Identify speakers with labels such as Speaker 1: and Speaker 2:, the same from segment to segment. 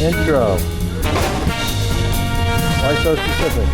Speaker 1: Intro. Why so specific?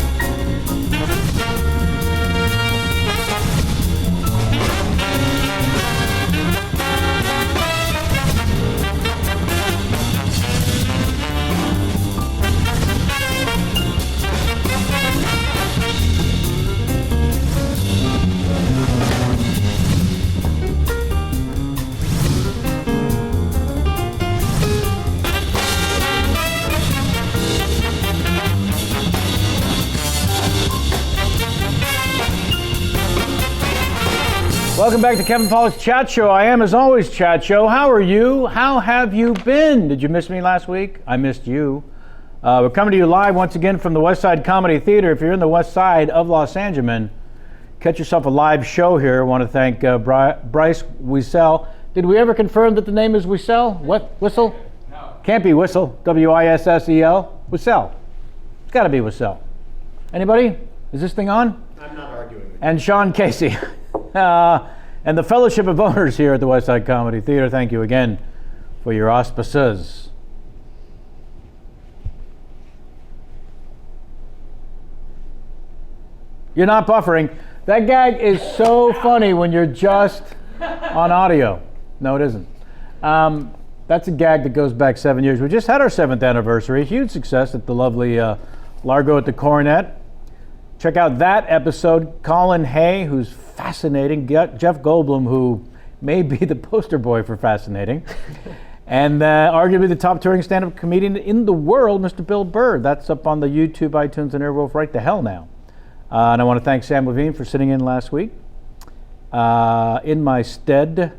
Speaker 1: Welcome back to Kevin Pollak's Chat Show. I am, as always, Chat Show. How are you? How have you been? Did you miss me last week? I missed you. We're coming to you live once again from the West Side Comedy Theater. If you're in the West Side of Los Angeles, catch yourself a live show here. I want to thank Bryce Wiesel. Did we ever confirm that the name is Wiesel? What? Whistle? No. Can't be Whistle. W-I-S-S-E-L. Wiesel. It's got to be Wiesel. Anybody? Is this thing on?
Speaker 2: I'm not arguing with you.
Speaker 1: And Sean Casey. And the Fellowship of Owners here at the West Side Comedy Theater, thank you again for your auspices. You're not buffering. That gag is so funny when you're just on audio. No, it isn't. That's a gag that goes back 7 years. We just had our 7th anniversary. Huge success at the lovely Largo at the Coronet. Check out that episode. Colin Hay, who's fascinating. Jeff Goldblum, who may be the poster boy for fascinating. And arguably the top touring stand-up comedian in the world, Mr. Bill Burr. That's up on the YouTube, iTunes, and Airwolf right to hell now. And I want to thank Sam Levine for sitting in last week. In my stead. Do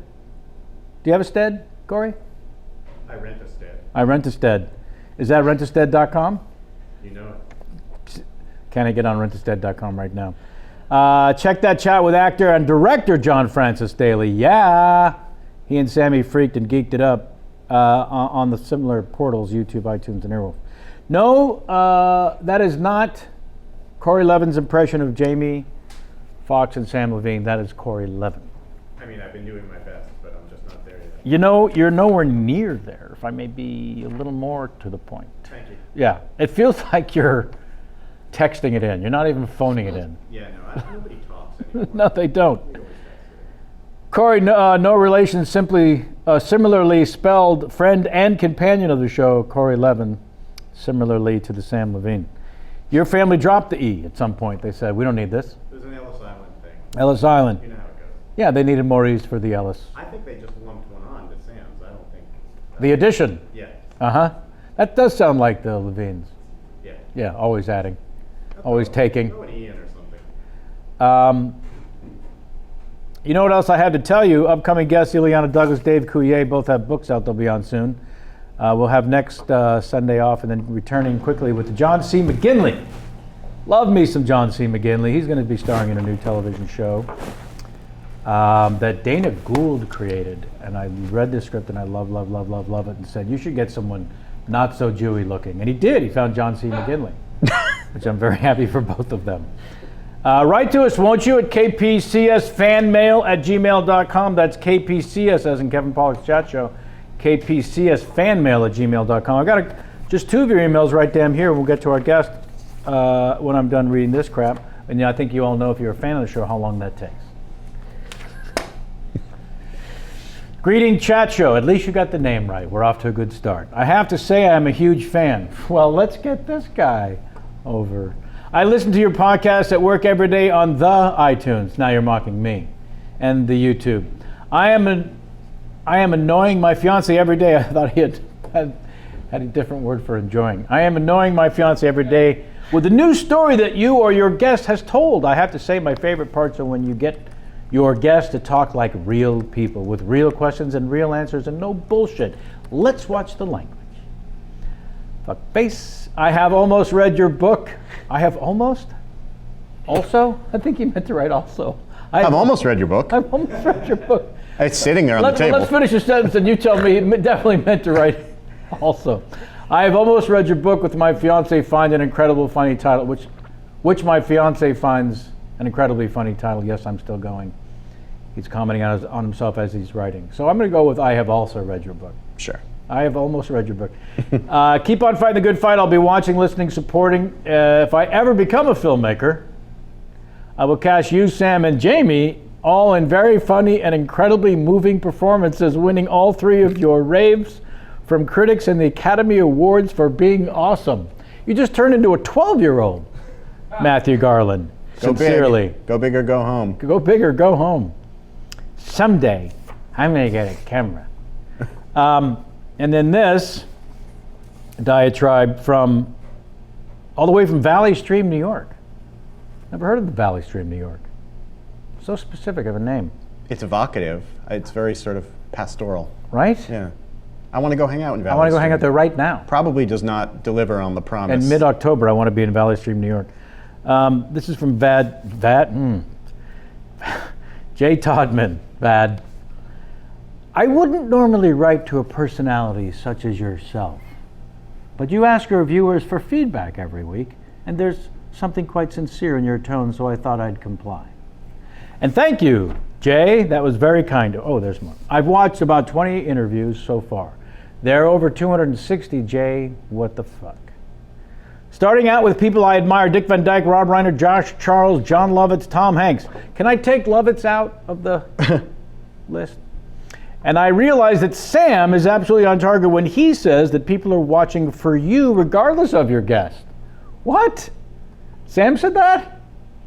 Speaker 1: you have a stead, Corey?
Speaker 2: I rent a stead.
Speaker 1: I rent a stead. Is that rentasted.com?
Speaker 2: You know it.
Speaker 1: Can I get on rentasted.com right now? Check that chat with actor and director John Francis Daly. Yeah! He and Sammy freaked and geeked it up on the similar portals, YouTube, iTunes, and Airwolf. No, that is not Corey Levin's impression of Jamie Foxx and Sam Levine. That is Corey Levin.
Speaker 2: I mean, I've been doing my best, but I'm just not there yet.
Speaker 1: You know, you're nowhere near there, if I may be a little more to the point.
Speaker 2: Thank you.
Speaker 1: Yeah, it feels like you're texting it in. You're not even phoning it in.
Speaker 2: Yeah, no, nobody talks anymore.
Speaker 1: No, they don't.
Speaker 2: We always text.
Speaker 1: Corey, no relation, simply similarly spelled friend and companion of the show, Corey Levin, similarly to the Sam Levine. Your family dropped the E at some point. They said, we don't need this.
Speaker 2: There's an Ellis Island thing.
Speaker 1: Ellis Island.
Speaker 2: You know how it goes.
Speaker 1: Yeah, they needed more E's for the Ellis.
Speaker 2: I think they just lumped one on to Sam's. I don't think.
Speaker 1: The addition.
Speaker 2: Yeah.
Speaker 1: Uh-huh. That does sound like the Levines.
Speaker 2: Yeah.
Speaker 1: Yeah, always adding.
Speaker 2: That's
Speaker 1: Always taking.
Speaker 2: Throw an E in or something.
Speaker 1: You know what else I had to tell you? Upcoming guests, Ileana Douglas, Dave Coulier, both have books out. They'll be on soon. We'll have next Sunday off and then returning quickly with John C. McGinley. Love me some John C. McGinley. He's going to be starring in a new television show that Dana Gould created. And I read the script and I love it and said, you should get someone not so Jewy looking. And he did. He found John C. McGinley, which I'm very happy for both of them. Write to us, won't you, at kpcsfanmail@gmail.com. That's KPCS, as in Kevin Pollak's Chat Show, kpcsfanmail@gmail.com. I've got just 2 of your emails right down here. We'll get to our guest when I'm done reading this crap. And yeah, I think you all know, if you're a fan of the show, how long that takes. Greeting Chat Show. At least you got the name right. We're off to a good start. I have to say I'm a huge fan. Well, let's get this guy over. I listen to your podcast at work every day on the iTunes. Now you're mocking me. And the YouTube. I am annoying my fiance every day. I thought he had a different word for enjoying. I am annoying my fiance every day with a new story that you or your guest has told. I have to say my favorite parts are when you get your guest to talk like real people with real questions and real answers and no bullshit. Let's watch the language. Fuck face. I have almost read your book. I have almost? Also? I think he meant to write also.
Speaker 3: I've almost read your book.
Speaker 1: I've almost read your book.
Speaker 3: It's sitting there on the table.
Speaker 1: Let's finish the sentence and you tell me he definitely meant to write also. I have almost read your book with my fiance find an incredible funny title, which my fiance finds an incredibly funny title. Yes, I'm still going. He's commenting on himself as he's writing. So I'm going to go with I have also read your book.
Speaker 3: Sure.
Speaker 1: I have almost read your book. Keep on fighting the good fight. I'll be watching, listening, supporting. If I ever become a filmmaker, I will cast you, Sam, and Jamie all in very funny and incredibly moving performances, winning all 3 of your raves from critics and the Academy Awards for being awesome. You just turned into a 12-year-old, Matthew Garland. Sincerely.
Speaker 3: Go big or go home.
Speaker 1: Go big or go home. Someday, I'm going to get a camera. And then this diatribe from all the way from Valley Stream, New York. Never heard of the Valley Stream, New York. So specific of a name.
Speaker 3: It's evocative. It's very sort of pastoral.
Speaker 1: Right?
Speaker 3: Yeah. I want to go hang out in Valley
Speaker 1: I want to go
Speaker 3: Stream.
Speaker 1: hang out there right now.
Speaker 3: Probably does not deliver on the promise.
Speaker 1: In mid-October, I want to be in Valley Stream, New York. This is from Jay Todman, Vad. I wouldn't normally write to a personality such as yourself, but you ask your viewers for feedback every week, and there's something quite sincere in your tone, so I thought I'd comply. And thank you, Jay. That was very kind. Oh, there's more. I've watched about 20 interviews so far. There are over 260, Jay. What the fuck? Starting out with people I admire: Dick Van Dyke, Rob Reiner, Josh Charles, John Lovitz, Tom Hanks. Can I take Lovitz out of the list? And I realize that Sam is absolutely on target when he says that people are watching for you regardless of your guest. What? Sam said that?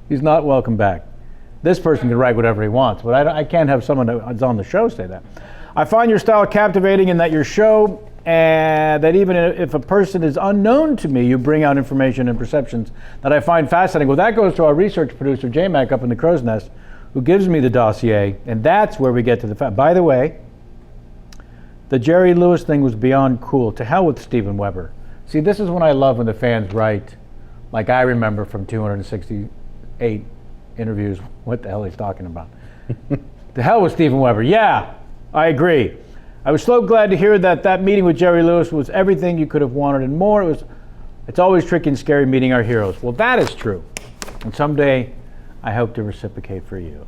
Speaker 1: He's not welcome back. This person can write whatever he wants, but I can't have someone that's on the show say that. I find your style captivating in that your show, that even if a person is unknown to me, you bring out information and perceptions that I find fascinating. Well, that goes to our research producer, J-Mac, up in the Crow's Nest, who gives me the dossier, and that's where we get to the fact. By the way, the Jerry Lewis thing was beyond cool. To hell with Steven Weber. See, this is when I love when the fans write, like I remember from 268 interviews, what the hell he's talking about. To hell with Steven Weber. Yeah, I agree. I was so glad to hear that meeting with Jerry Lewis was everything you could have wanted and more. It's always tricky and scary meeting our heroes. Well, that is true. And someday, I hope to reciprocate for you.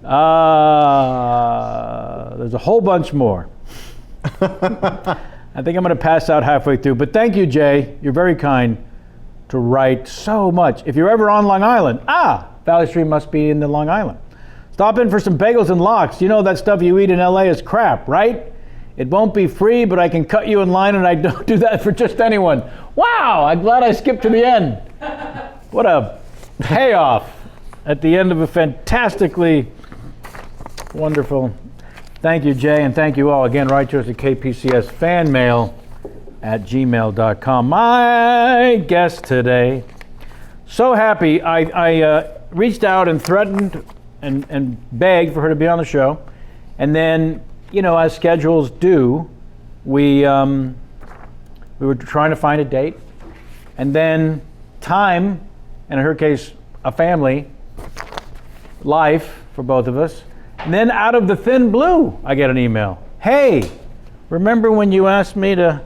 Speaker 1: There's a whole bunch more. I think I'm going to pass out halfway through. But thank you, Jay. You're very kind to write so much. If you're ever on Long Island, Valley Stream must be in the Long Island. Stop in for some bagels and lox. You know that stuff you eat in LA is crap, right? It won't be free, but I can cut you in line, and I don't do that for just anyone. Wow, I'm glad I skipped to the end. What a payoff at the end of a fantastically wonderful. Thank you, Jay, and thank you all. Again, write to us at KPCS fanmail at gmail.com. My guest today, so happy. I reached out and threatened and begged for her to be on the show. And then, you know, as schedules do, we were trying to find a date. And then time, and in her case, a family, life for both of us. And then out of the thin blue, I get an email. Hey, remember when you asked me to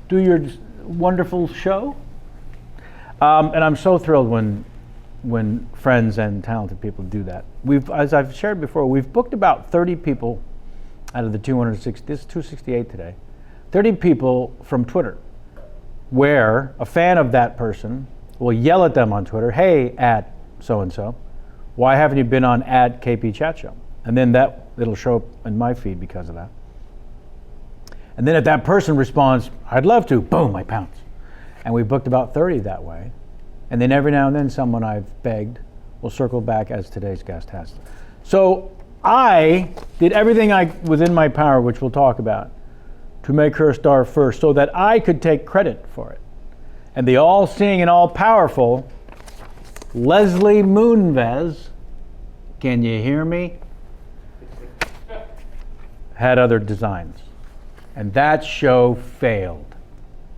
Speaker 1: do your wonderful show? And I'm so thrilled when friends and talented people do that. As I've shared before, we've booked about 30 people out of the 260, this is 268 today, 30 people from Twitter, where a fan of that person will yell at them on Twitter, hey, at so-and-so, why haven't you been on at KP Chat Show? And then it'll show up in my feed because of that. And then if that person responds, I'd love to, boom, I pounce. And we booked about 30 that way. And then every now and then someone I've begged will circle back as today's guest has. So I did everything within my power, which we'll talk about, to make her a star first so that I could take credit for it. And the all-seeing and all-powerful Leslie Moonves, can you hear me? Had other designs. And that show failed.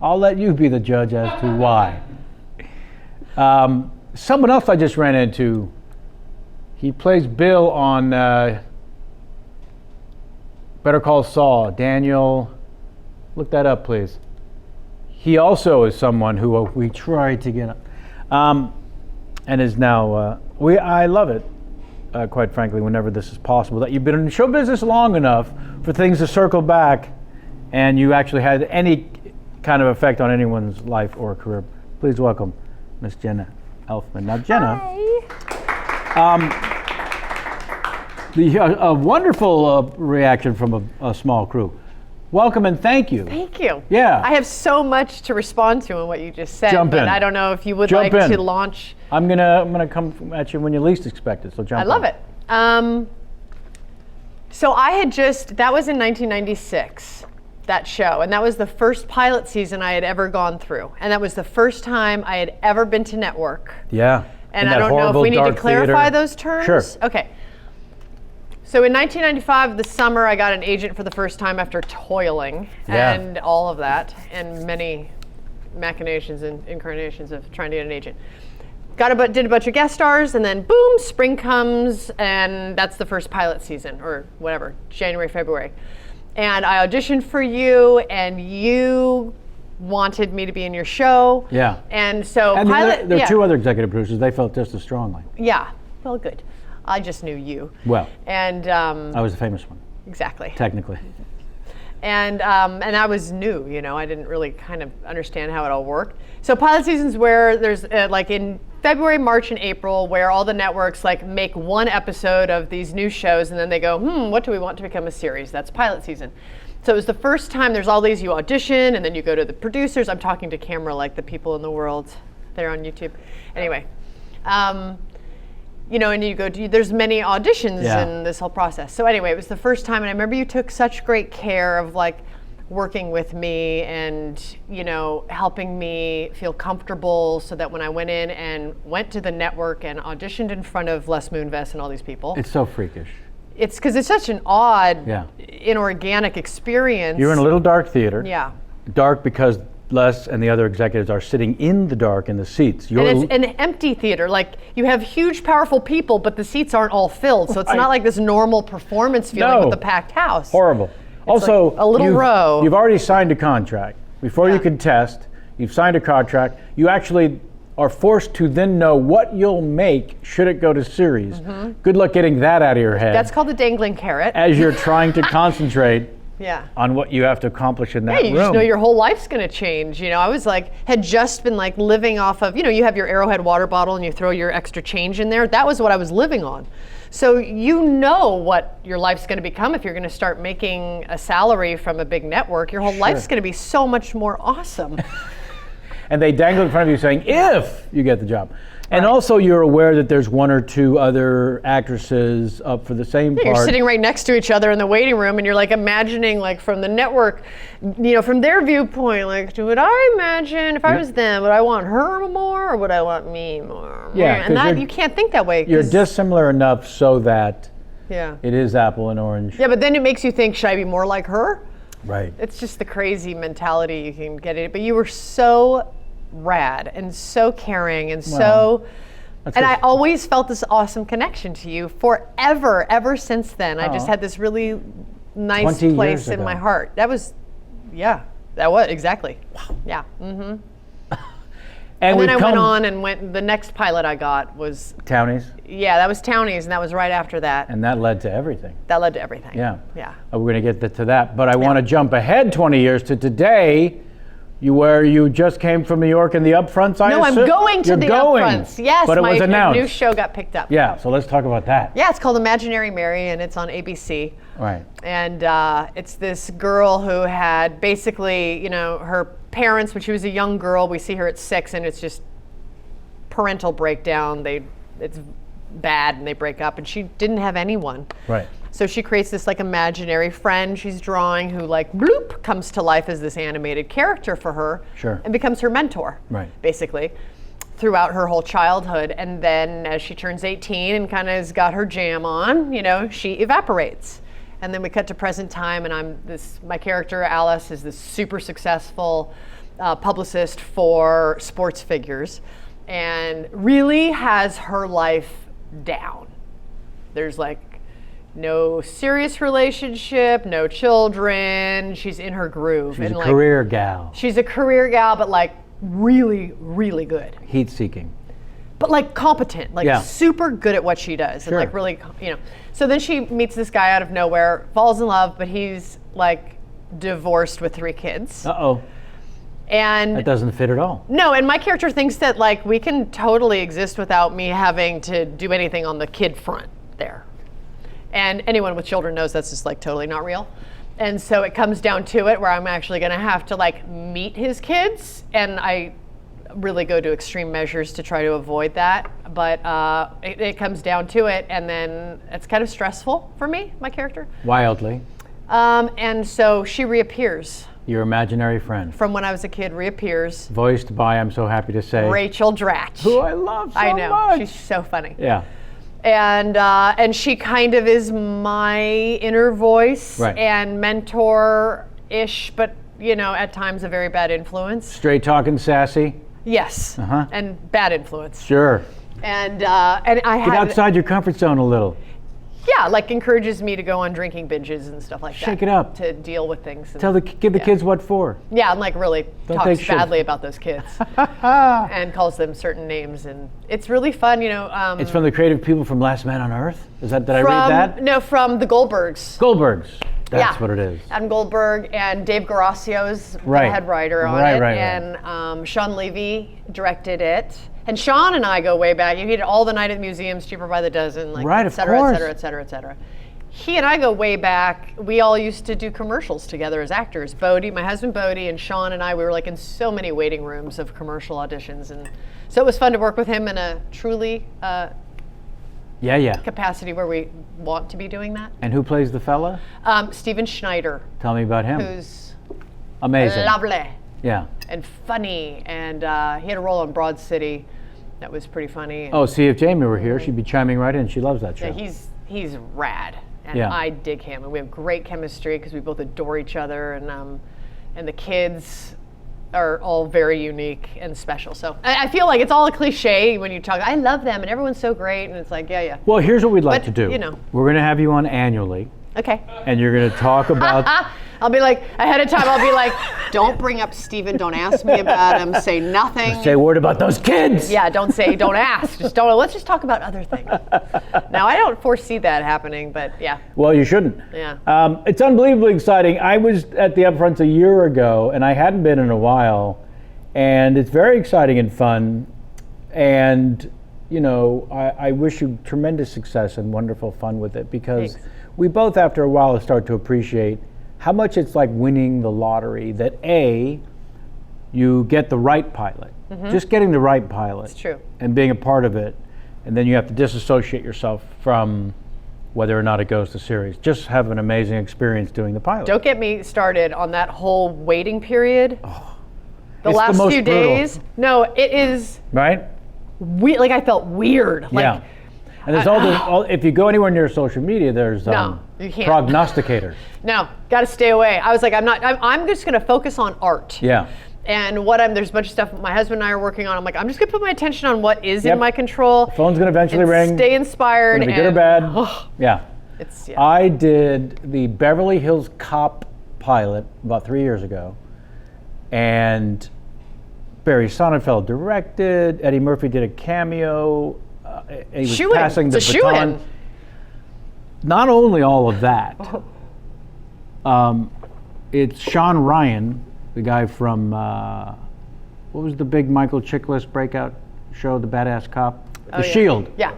Speaker 1: I'll let you be the judge as to why. Someone else I just ran into, he plays Bill on Better Call Saul. Daniel, look that up, please. He also is someone who we tried to get up. And is now, I love it quite frankly, whenever this is possible, that you've been in show business long enough for things to circle back and you actually had any kind of effect on anyone's life or career. Please welcome Miss Jenna Elfman. Now, Jenna, a wonderful reaction from a small crew. Welcome and thank you.
Speaker 4: Thank you.
Speaker 1: Yeah.
Speaker 4: I have so much to respond to in what you just said.
Speaker 1: Jump
Speaker 4: but
Speaker 1: in.
Speaker 4: I don't know if you would
Speaker 1: Jump
Speaker 4: like
Speaker 1: in.
Speaker 4: to launch.
Speaker 1: I'm gonna come at you when you least expect it. So jump.
Speaker 4: I love
Speaker 1: in.
Speaker 4: it. So I had that was in 1996, that show. And that was the first pilot season I had ever gone through. And that was the first time I had ever been to network.
Speaker 1: Yeah.
Speaker 4: And
Speaker 1: In
Speaker 4: I
Speaker 1: that
Speaker 4: don't know if
Speaker 1: horrible
Speaker 4: we need to
Speaker 1: dark
Speaker 4: clarify
Speaker 1: theater.
Speaker 4: those terms.
Speaker 1: Sure.
Speaker 4: Okay. So in 1995, the summer, I got an agent for the first time after toiling and all of that, and many machinations and incarnations of trying to get an agent. Did a bunch of guest stars, and then boom, spring comes, and that's the first pilot season, or whatever, January, February. And I auditioned for you, and you wanted me to be in your show.
Speaker 1: Yeah.
Speaker 4: And so
Speaker 1: And
Speaker 4: pilot,
Speaker 1: there are two other executive producers. They felt just as strongly.
Speaker 4: Yeah. Well, good. I just knew you.
Speaker 1: Well.
Speaker 4: And
Speaker 1: I was the famous one.
Speaker 4: exactly.
Speaker 1: Technically.
Speaker 4: And I was new, I didn't really kind of understand how it all worked. So pilot season's where there's like in February, March, and April, where all the networks like make one episode of these new shows, and then they go, what do we want to become a series? That's pilot season. So it was the first time there's all these, you audition, and then you go to the producers. I'm talking to camera like the people in the world. They're on YouTube. Anyway. And you go to, there's many auditions in this whole process. So anyway, it was the first time, and I remember you took such great care of like working with me and, helping me feel comfortable so that when I went in and went to the network and auditioned in front of Les Moonves and all these people.
Speaker 1: It's so freakish.
Speaker 4: It's because it's such an odd, inorganic experience.
Speaker 1: You're in a little dark theater.
Speaker 4: Yeah.
Speaker 1: Dark because Les and the other executives are sitting in the dark in the seats.
Speaker 4: And it's an empty theater. Like, you have huge, powerful people, but the seats aren't all filled. So it's not like this normal performance feeling with the packed house.
Speaker 1: Horrible. Also,
Speaker 4: like a little row.
Speaker 1: You've already signed a contract. Before you can test, you've signed a contract. You actually are forced to then know what you'll make should it go to series. Good luck getting that out of your head.
Speaker 4: That's called the dangling carrot.
Speaker 1: As you're trying to concentrate on what you have to accomplish in that room.
Speaker 4: You just know your whole life's going to change. I was like, had just been like living off of, you have your Arrowhead water bottle and you throw your extra change in there. That was what I was living on. So you know what your life's going to become if you're going to start making a salary from a big network. Your whole life's going to be so much more awesome.
Speaker 1: And they dangle in front of you saying, if you get the job. And also you're aware that there's one or two other actresses up for the same part.
Speaker 4: You're sitting right next to each other in the waiting room and you're like imagining like from the network, from their viewpoint, like would I imagine if I was them, would I want her more or would I want me more?
Speaker 1: Yeah.
Speaker 4: And that you can't think that way.
Speaker 1: You're dissimilar enough so that it is apple and orange.
Speaker 4: Yeah, but then it makes you think, should I be more like her?
Speaker 1: Right.
Speaker 4: It's just the crazy mentality you can get in. But you were so rad and so caring and I always felt this awesome connection to you forever, ever since then. I just had this really nice place in my heart. That was exactly. Wow. Yeah. Mm-hmm. And then I went on and the next pilot I got was
Speaker 1: Townies?
Speaker 4: Yeah, that was Townies, and that was right after that.
Speaker 1: And that led to everything.
Speaker 4: That led to everything.
Speaker 1: Yeah.
Speaker 4: Yeah.
Speaker 1: We're going to get to that, but I want to jump ahead 20 years to today. Where you just came from New York in the upfronts, I assume?
Speaker 4: I'm going to the upfronts. Yes,
Speaker 1: but it was announced.
Speaker 4: My new show got picked up.
Speaker 1: Yeah, so let's talk about that.
Speaker 4: Yeah, it's called Imaginary Mary, and it's on ABC.
Speaker 1: Right.
Speaker 4: And it's this girl who had basically, her parents, when she was a young girl, we see her at 6, and it's just parental breakdown. It's bad, and they break up, and she didn't have anyone.
Speaker 1: Right.
Speaker 4: So she creates this like imaginary friend she's drawing who like bloop comes to life as this animated character for her and becomes her mentor, basically, throughout her whole childhood. And then as she turns 18 and kind of has got her jam on, she evaporates. And then we cut to present time, and my character Alice is this super successful publicist for sports figures and really has her life down. There's like no serious relationship, no children. She's in her groove.
Speaker 1: She's a career gal.
Speaker 4: She's a career gal, but like really, really good.
Speaker 1: Heat seeking.
Speaker 4: but like competent, like super good at what she does, and like really, So then she meets this guy out of nowhere, falls in love, but he's like divorced with 3 kids.
Speaker 1: Uh-oh.
Speaker 4: And
Speaker 1: that doesn't fit at all.
Speaker 4: No, and my character thinks that like we can totally exist without me having to do anything on the kid front there. And anyone with children knows that's just like totally not real. And so it comes down to it where I'm actually gonna have to like meet his kids, and I really go to extreme measures to try to avoid that. But it comes down to it, and then it's kind of stressful for me, my character.
Speaker 1: Wildly.
Speaker 4: And so she reappears.
Speaker 1: Your imaginary friend.
Speaker 4: From when I was a kid, reappears.
Speaker 1: Voiced by, I'm so happy to say,
Speaker 4: Rachel Dratch.
Speaker 1: Who I love so much.
Speaker 4: I know, she's so funny.
Speaker 1: Yeah.
Speaker 4: And she kind of is my inner voice and mentor-ish, but at times a very bad influence.
Speaker 1: Straight talking sassy.
Speaker 4: Yes. And bad influence.
Speaker 1: Sure.
Speaker 4: And I
Speaker 1: get outside your comfort zone a little.
Speaker 4: Yeah, like encourages me to go on drinking binges and stuff like that.
Speaker 1: Shake it up.
Speaker 4: To deal with things.
Speaker 1: Give the kids what for.
Speaker 4: Yeah, and like really talks badly about those kids and calls them certain names, and it's really fun,
Speaker 1: it's from the creative people from Last Man on Earth? Did I read that?
Speaker 4: No, from the Goldbergs.
Speaker 1: Goldbergs. That's what it is.
Speaker 4: Adam Goldberg and Dave Garaccio is the head writer on it. And Sean Levy directed it. And Sean and I go way back. You did All the Night at the Museums, Cheaper by the Dozen, like et cetera, et cetera, et cetera, et cetera. He and I go way back. We all used to do commercials together as actors. Bodie, my husband Bodie, and Sean and I, we were like in so many waiting rooms of commercial auditions. And so it was fun to work with him in a truly capacity where we want to be doing that.
Speaker 1: And who plays the fella?
Speaker 4: Steven Schneider.
Speaker 1: Tell me about him.
Speaker 4: Who's
Speaker 1: amazing.
Speaker 4: Lovely.
Speaker 1: Yeah.
Speaker 4: And funny. And he had a role on Broad City that was pretty funny.
Speaker 1: Oh, see, if Jamie were here, she'd be chiming right in. She loves that show.
Speaker 4: Yeah, he's rad. And I dig him. And we have great chemistry because we both adore each other. And the kids are all very unique and special. So I feel like it's all a cliche when you talk, I love them and everyone's so great, and it's like, yeah.
Speaker 1: Well, here's what we'd like to do. We're going to have you on annually.
Speaker 4: Okay.
Speaker 1: And you're going to talk about...
Speaker 4: I'll be like, ahead of time, I'll be like, don't bring up Steven, don't ask me about him, say nothing.
Speaker 1: Just say a word about those kids.
Speaker 4: Yeah, don't ask, let's just talk about other things. Now, I don't foresee that happening, but yeah.
Speaker 1: Well, you shouldn't.
Speaker 4: Yeah.
Speaker 1: It's unbelievably exciting. I was at the Upfronts a year ago, and I hadn't been in a while, and it's very exciting and fun, and I wish you tremendous success and wonderful fun with it, because we both, after a while, start to appreciate how much it's like winning the lottery, that you get the right pilot. Just getting the right pilot.
Speaker 4: It's true.
Speaker 1: And being a part of it, and then you have to disassociate yourself from whether or not it goes to series. Just have an amazing experience doing the pilot.
Speaker 4: Don't get me started on that whole waiting period.
Speaker 1: Oh,
Speaker 4: the last few days. No, it is.
Speaker 1: Right?
Speaker 4: Like I felt weird. Like,
Speaker 1: and there's if you go anywhere near social media, there's
Speaker 4: you can't.
Speaker 1: prognosticators.
Speaker 4: No, got to stay away. I was like, I'm just going to focus on art.
Speaker 1: Yeah.
Speaker 4: And there's a bunch of stuff my husband and I are working on. I'm like, I'm just going to put my attention on what is in my control.
Speaker 1: The phone's going to eventually ring.
Speaker 4: Stay inspired.
Speaker 1: It's going to be good or bad. Yeah. I did the Beverly Hills Cop pilot about 3 years ago. And Barry Sonnenfeld directed. Eddie Murphy did a cameo. He was passing the baton. Not only all of that, it's Sean Ryan, the guy from what was the big Michael Chiklis breakout show, The Badass Cop? The Shield.
Speaker 4: Yeah.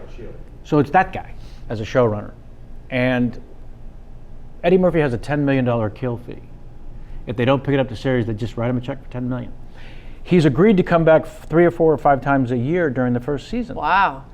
Speaker 1: So it's that guy as a showrunner. And Eddie Murphy has a $10 million kill fee. If they don't pick it up to series, they just write him a check for $10 million. He's agreed to come back 3 or 4 or 5 times a year during the first season.
Speaker 4: Wow.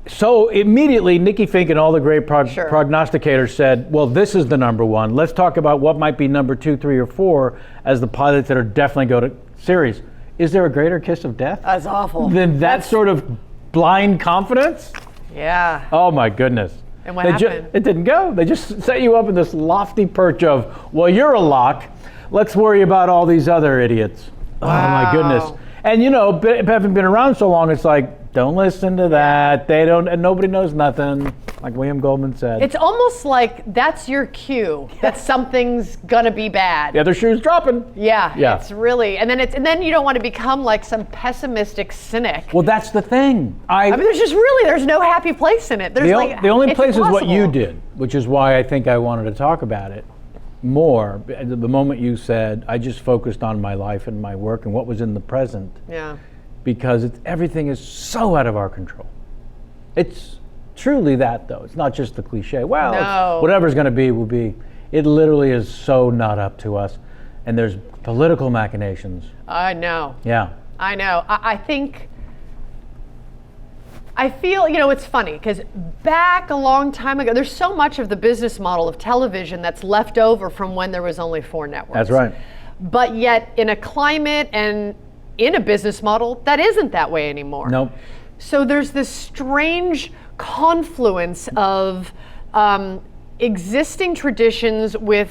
Speaker 1: So immediately, Nikki Fink and all the great prognosticators said, well, this is the number one. Let's talk about what might be number 2, 3, or 4 as the pilots that are definitely go to series. Is there a greater kiss of death?
Speaker 4: That's awful.
Speaker 1: Than that sort of blind confidence?
Speaker 4: Yeah.
Speaker 1: Oh, my goodness.
Speaker 4: And what happened?
Speaker 1: It didn't go. They just set you up in this lofty perch of, well, you're a lock. Let's worry about all these other idiots. Wow. Oh, my goodness. And, having been around so long, it's like, don't listen to that. They don't, and nobody knows nothing. like William Goldman said.
Speaker 4: It's almost like that's your cue that something's gonna be bad.
Speaker 1: The other shoe's dropping.
Speaker 4: Yeah. It's really, and then you don't want to become like some pessimistic cynic.
Speaker 1: Well, that's the thing. I
Speaker 4: mean, there's no happy place in it. There's
Speaker 1: the only place is what you
Speaker 4: impossible.
Speaker 1: did, which is why I think I wanted to talk about it more. The moment you said, I just focused on my life and my work and what was in the present.
Speaker 4: Yeah.
Speaker 1: Because everything is so out of our control. It's truly that, though. It's not just the cliche. Well,
Speaker 4: No.
Speaker 1: whatever's going to be will be. It literally is so not up to us. And there's political machinations.
Speaker 4: I know.
Speaker 1: Yeah.
Speaker 4: I know. I feel, it's funny because back a long time ago, there's so much of the business model of television that's left over from when there was only 4 networks.
Speaker 1: That's right.
Speaker 4: But yet in a climate and in a business model, that isn't that way anymore.
Speaker 1: Nope.
Speaker 4: So there's this strange confluence of existing traditions with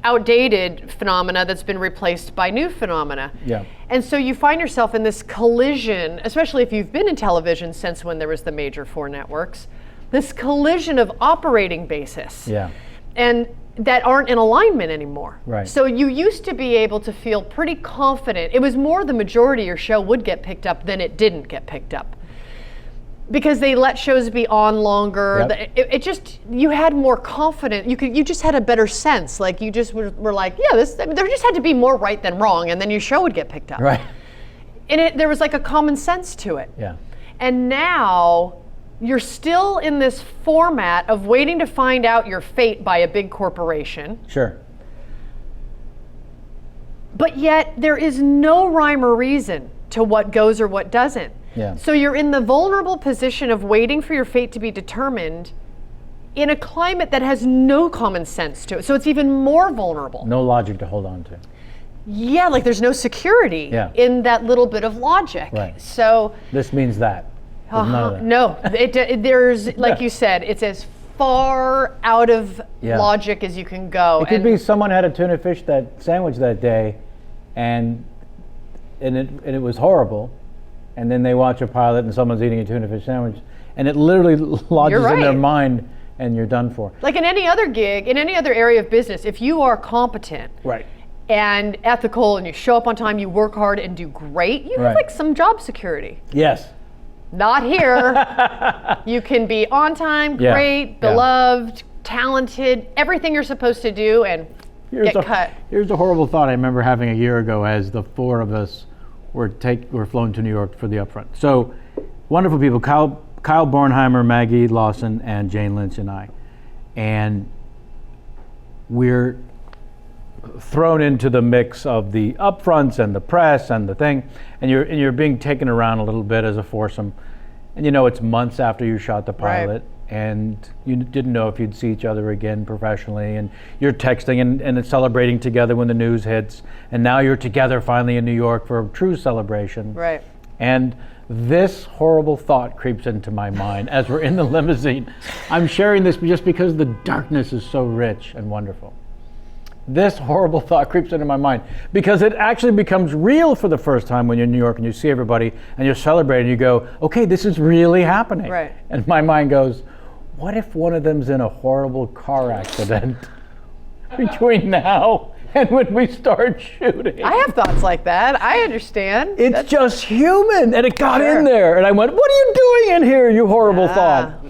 Speaker 4: outdated phenomena that's been replaced by new phenomena.
Speaker 1: Yeah.
Speaker 4: And so you find yourself in this collision, especially if you've been in television since when there was the major 4 networks, this collision of operating basis.
Speaker 1: Yeah.
Speaker 4: And that aren't in alignment anymore.
Speaker 1: Right.
Speaker 4: So you used to be able to feel pretty confident. It was more the majority of your show would get picked up than it didn't get picked up. Because they let shows be on longer.
Speaker 1: Yep.
Speaker 4: It just, you had more confidence. You just had a better sense. Like you just were like, yeah, there just had to be more right than wrong, and then your show would get picked up.
Speaker 1: Right.
Speaker 4: And there was like a common sense to it.
Speaker 1: Yeah.
Speaker 4: And now you're still in this format of waiting to find out your fate by a big corporation.
Speaker 1: Sure.
Speaker 4: But yet there is no rhyme or reason to what goes or what doesn't.
Speaker 1: Yeah.
Speaker 4: So you're in the vulnerable position of waiting for your fate to be determined in a climate that has no common sense to it. So it's even more vulnerable.
Speaker 1: No logic to hold on to.
Speaker 4: Yeah, like there's no security in that little bit of logic.
Speaker 1: Right.
Speaker 4: So
Speaker 1: This means that. There's none of that.
Speaker 4: no, there's, like you said, it's as far out of logic as you can go.
Speaker 1: It could be someone had a tuna fish sandwich that day, and it was horrible, and then they watch a pilot and someone's eating a tuna fish sandwich, and it literally lodges in their mind, and you're done for.
Speaker 4: Like in any other gig, in any other area of business, if you are competent and ethical and you show up on time, you work hard and do great, you have like some job security.
Speaker 1: Yes.
Speaker 4: Not here. You can be on time, great, beloved, talented, everything you're supposed to do, and get cut.
Speaker 1: Here's a horrible thought I remember having a year ago as the 4 of us were flown to New York for the upfront. So wonderful people, Kyle Bornheimer, Maggie Lawson, and Jane Lynch and I. And we're thrown into the mix of the upfronts and the press and the thing, and you're being taken around a little bit as a foursome. And it's months after you shot the pilot, and you didn't know if you'd see each other again professionally, and you're texting and it's celebrating together when the news hits, and now you're together finally in New York for a true celebration.
Speaker 4: Right.
Speaker 1: And this horrible thought creeps into my mind as we're in the limousine. I'm sharing this just because the darkness is so rich and wonderful. This horrible thought creeps into my mind because it actually becomes real for the first time when you're in New York and you see everybody and you're celebrating. You go, okay, this is really happening.
Speaker 4: Right.
Speaker 1: And my mind goes, what if one of them's in a horrible car accident between now and when we start shooting?
Speaker 4: I have thoughts like that. I understand.
Speaker 1: It's just human. And it got in there. And I went, what are you doing in here, you horrible thought?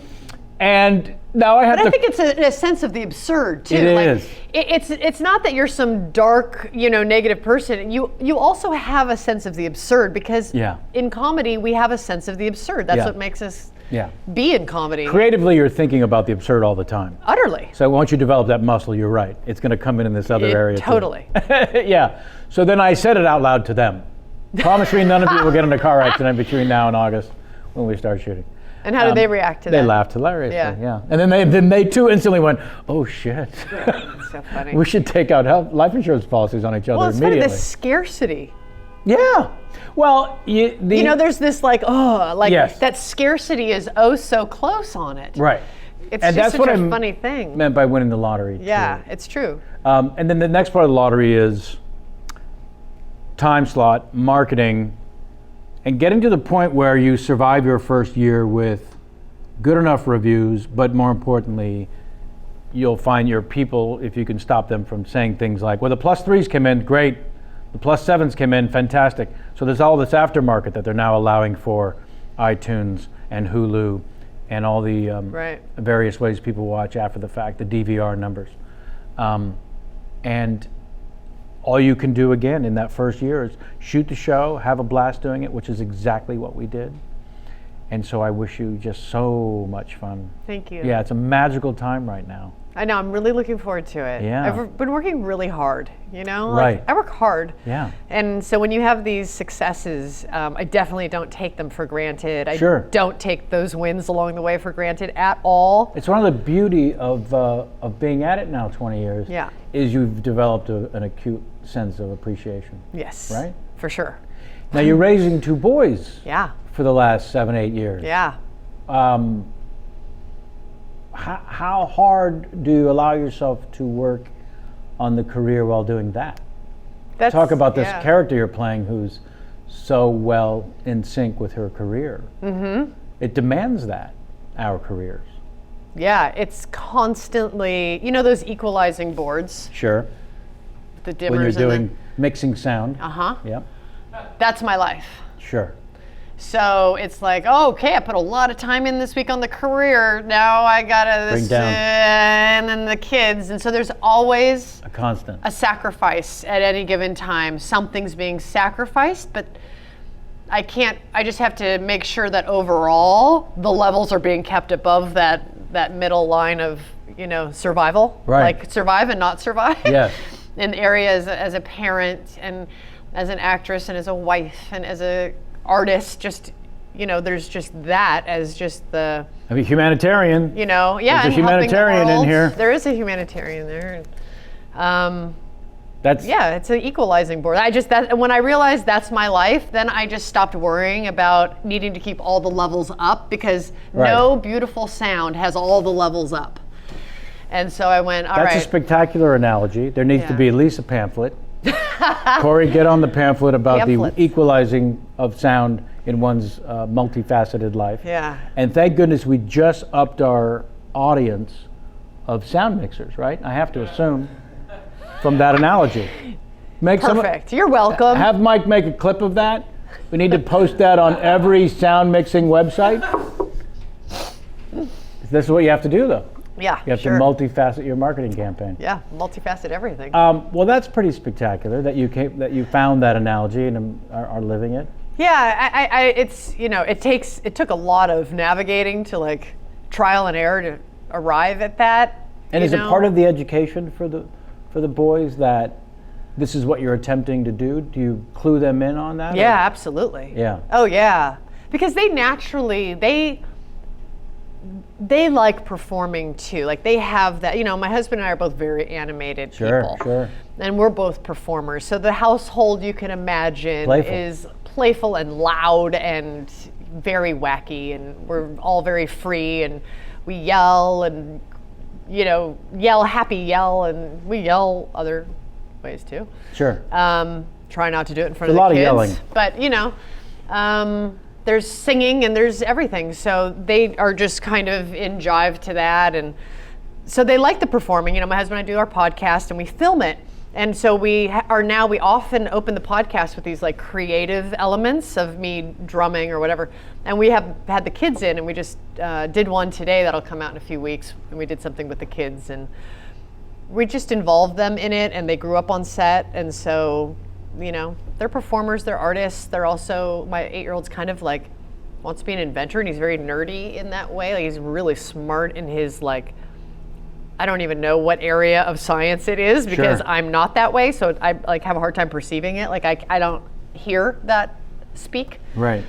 Speaker 1: And now I have
Speaker 4: I think it's a sense of the absurd too.
Speaker 1: It is.
Speaker 4: It's not that you're some dark, negative person. You also have a sense of the absurd because in comedy we have a sense of the absurd. That's what makes us be in comedy.
Speaker 1: Creatively, you're thinking about the absurd all the time.
Speaker 4: Utterly.
Speaker 1: So once you develop that muscle, you're right. It's going to come in this other area
Speaker 4: totally.
Speaker 1: too. Yeah. So then I said it out loud to them. Promise me none of you will get in a car accident between now and August when we start shooting.
Speaker 4: And how did they react to that?
Speaker 1: They laughed hilariously, And then they too instantly went, oh shit.
Speaker 4: That's so funny.
Speaker 1: We should take out life insurance policies on each other immediately.
Speaker 4: Funny, the scarcity.
Speaker 1: Yeah. Well,
Speaker 4: there's this that scarcity is oh so close on it.
Speaker 1: Right.
Speaker 4: It's just
Speaker 1: that's
Speaker 4: such
Speaker 1: what
Speaker 4: a funny thing.
Speaker 1: Meant by winning the lottery.
Speaker 4: Yeah,
Speaker 1: too.
Speaker 4: it's true.
Speaker 1: And then the next part of the lottery is time slot, marketing, and getting to the point where you survive your first year with good enough reviews, but more importantly, you'll find your people, if you can stop them from saying things like, well, the +3s came in, great. The +7s came in, fantastic. So there's all this aftermarket that they're now allowing for iTunes and Hulu and all the various ways people watch after the fact, the DVR numbers. And all you can do again in that first year is shoot the show, have a blast doing it, which is exactly what we did. And so I wish you just so much fun.
Speaker 4: Thank you.
Speaker 1: Yeah, it's a magical time right now.
Speaker 4: I know, I'm really looking forward to it.
Speaker 1: Yeah.
Speaker 4: I've been working really hard, you know?
Speaker 1: Right.
Speaker 4: I work hard.
Speaker 1: Yeah.
Speaker 4: And so when you have these successes, I definitely don't take them for granted. I don't take those wins along the way for granted at all.
Speaker 1: It's one of the beauty of being at it now 20 years.
Speaker 4: Yeah.
Speaker 1: Is you've developed an acute sense of appreciation.
Speaker 4: Yes.
Speaker 1: Right?
Speaker 4: For sure.
Speaker 1: Now you're raising 2 boys.
Speaker 4: Yeah.
Speaker 1: For the last 7-8 years.
Speaker 4: Yeah.
Speaker 1: How hard do you allow yourself to work on the career while doing that? Talk about this character you're playing who's so well in sync with her career. Mm-hmm. It demands that, our careers.
Speaker 4: Yeah, it's constantly, you know those equalizing boards?
Speaker 1: Sure.
Speaker 4: The dimmers
Speaker 1: when you're doing mixing sound.
Speaker 4: Uh-huh.
Speaker 1: Yep.
Speaker 4: That's my life.
Speaker 1: Sure.
Speaker 4: So it's like, oh, okay, I put a lot of time in this week on the career. Now I gotta
Speaker 1: bring down,
Speaker 4: and then the kids, and so there's always
Speaker 1: a constant,
Speaker 4: a sacrifice at any given time. Something's being sacrificed, but I can't. I just have to make sure that overall the levels are being kept above that middle line of survival, like survive and not survive.
Speaker 1: Yes.
Speaker 4: In areas as a parent and as an actress and as a wife and as a artist, just there's just that as just the
Speaker 1: humanitarian.
Speaker 4: There's
Speaker 1: a humanitarian in here.
Speaker 4: There is a humanitarian there.
Speaker 1: That's
Speaker 4: it's an equalizing board. When I realized that's my life, then I just stopped worrying about needing to keep all the levels up because no beautiful sound has all the levels up. And so I went, all right.
Speaker 1: That's a spectacular analogy. There needs to be at least a pamphlet. Corey, get on the pamphlet about the equalizing of sound in one's multifaceted life.
Speaker 4: Yeah.
Speaker 1: And thank goodness we just upped our audience of sound mixers, right? I have to assume from that analogy.
Speaker 4: Perfect. You're welcome.
Speaker 1: Have Mike make a clip of that. We need to post that on every sound mixing website. This is what you have to do, though.
Speaker 4: Yeah,
Speaker 1: you have to multifacet your marketing campaign.
Speaker 4: Yeah, multifacet everything.
Speaker 1: Well, that's pretty spectacular that you found that analogy and are living it.
Speaker 4: Yeah, it took a lot of navigating to trial and error to arrive at that.
Speaker 1: And is it part of the education for the boys that this is what you're attempting to do? Do you clue them in on that?
Speaker 4: Yeah, absolutely.
Speaker 1: Yeah.
Speaker 4: Oh yeah, because they naturally they like performing too. Like they have that, my husband and I are both very animated people.
Speaker 1: Sure.
Speaker 4: And we're both performers. So the household, you can imagine, is playful and loud and very wacky, and we're all very free, and we yell and happy yell, and we yell other ways too.
Speaker 1: Sure.
Speaker 4: Try not to do it in front
Speaker 1: There's
Speaker 4: of the kids.
Speaker 1: a lot of yelling.
Speaker 4: But there's singing and there's everything. So they are just kind of in jive to that. And so they like the performing. My husband and I do our podcast and we film it. And so we often open the podcast with these creative elements of me drumming or whatever. And we have had the kids in, and we just did one today that'll come out in a few weeks. And we did something with the kids, and we just involved them in it, and they grew up on set. And so, they're performers, they're artists. They're also, my 8-year-old's kind of wants to be an inventor, and he's very nerdy in that way. He's really smart in his I don't even know what area of science it is because I'm not that way. So I have a hard time perceiving it. I don't hear that speak.
Speaker 1: Right.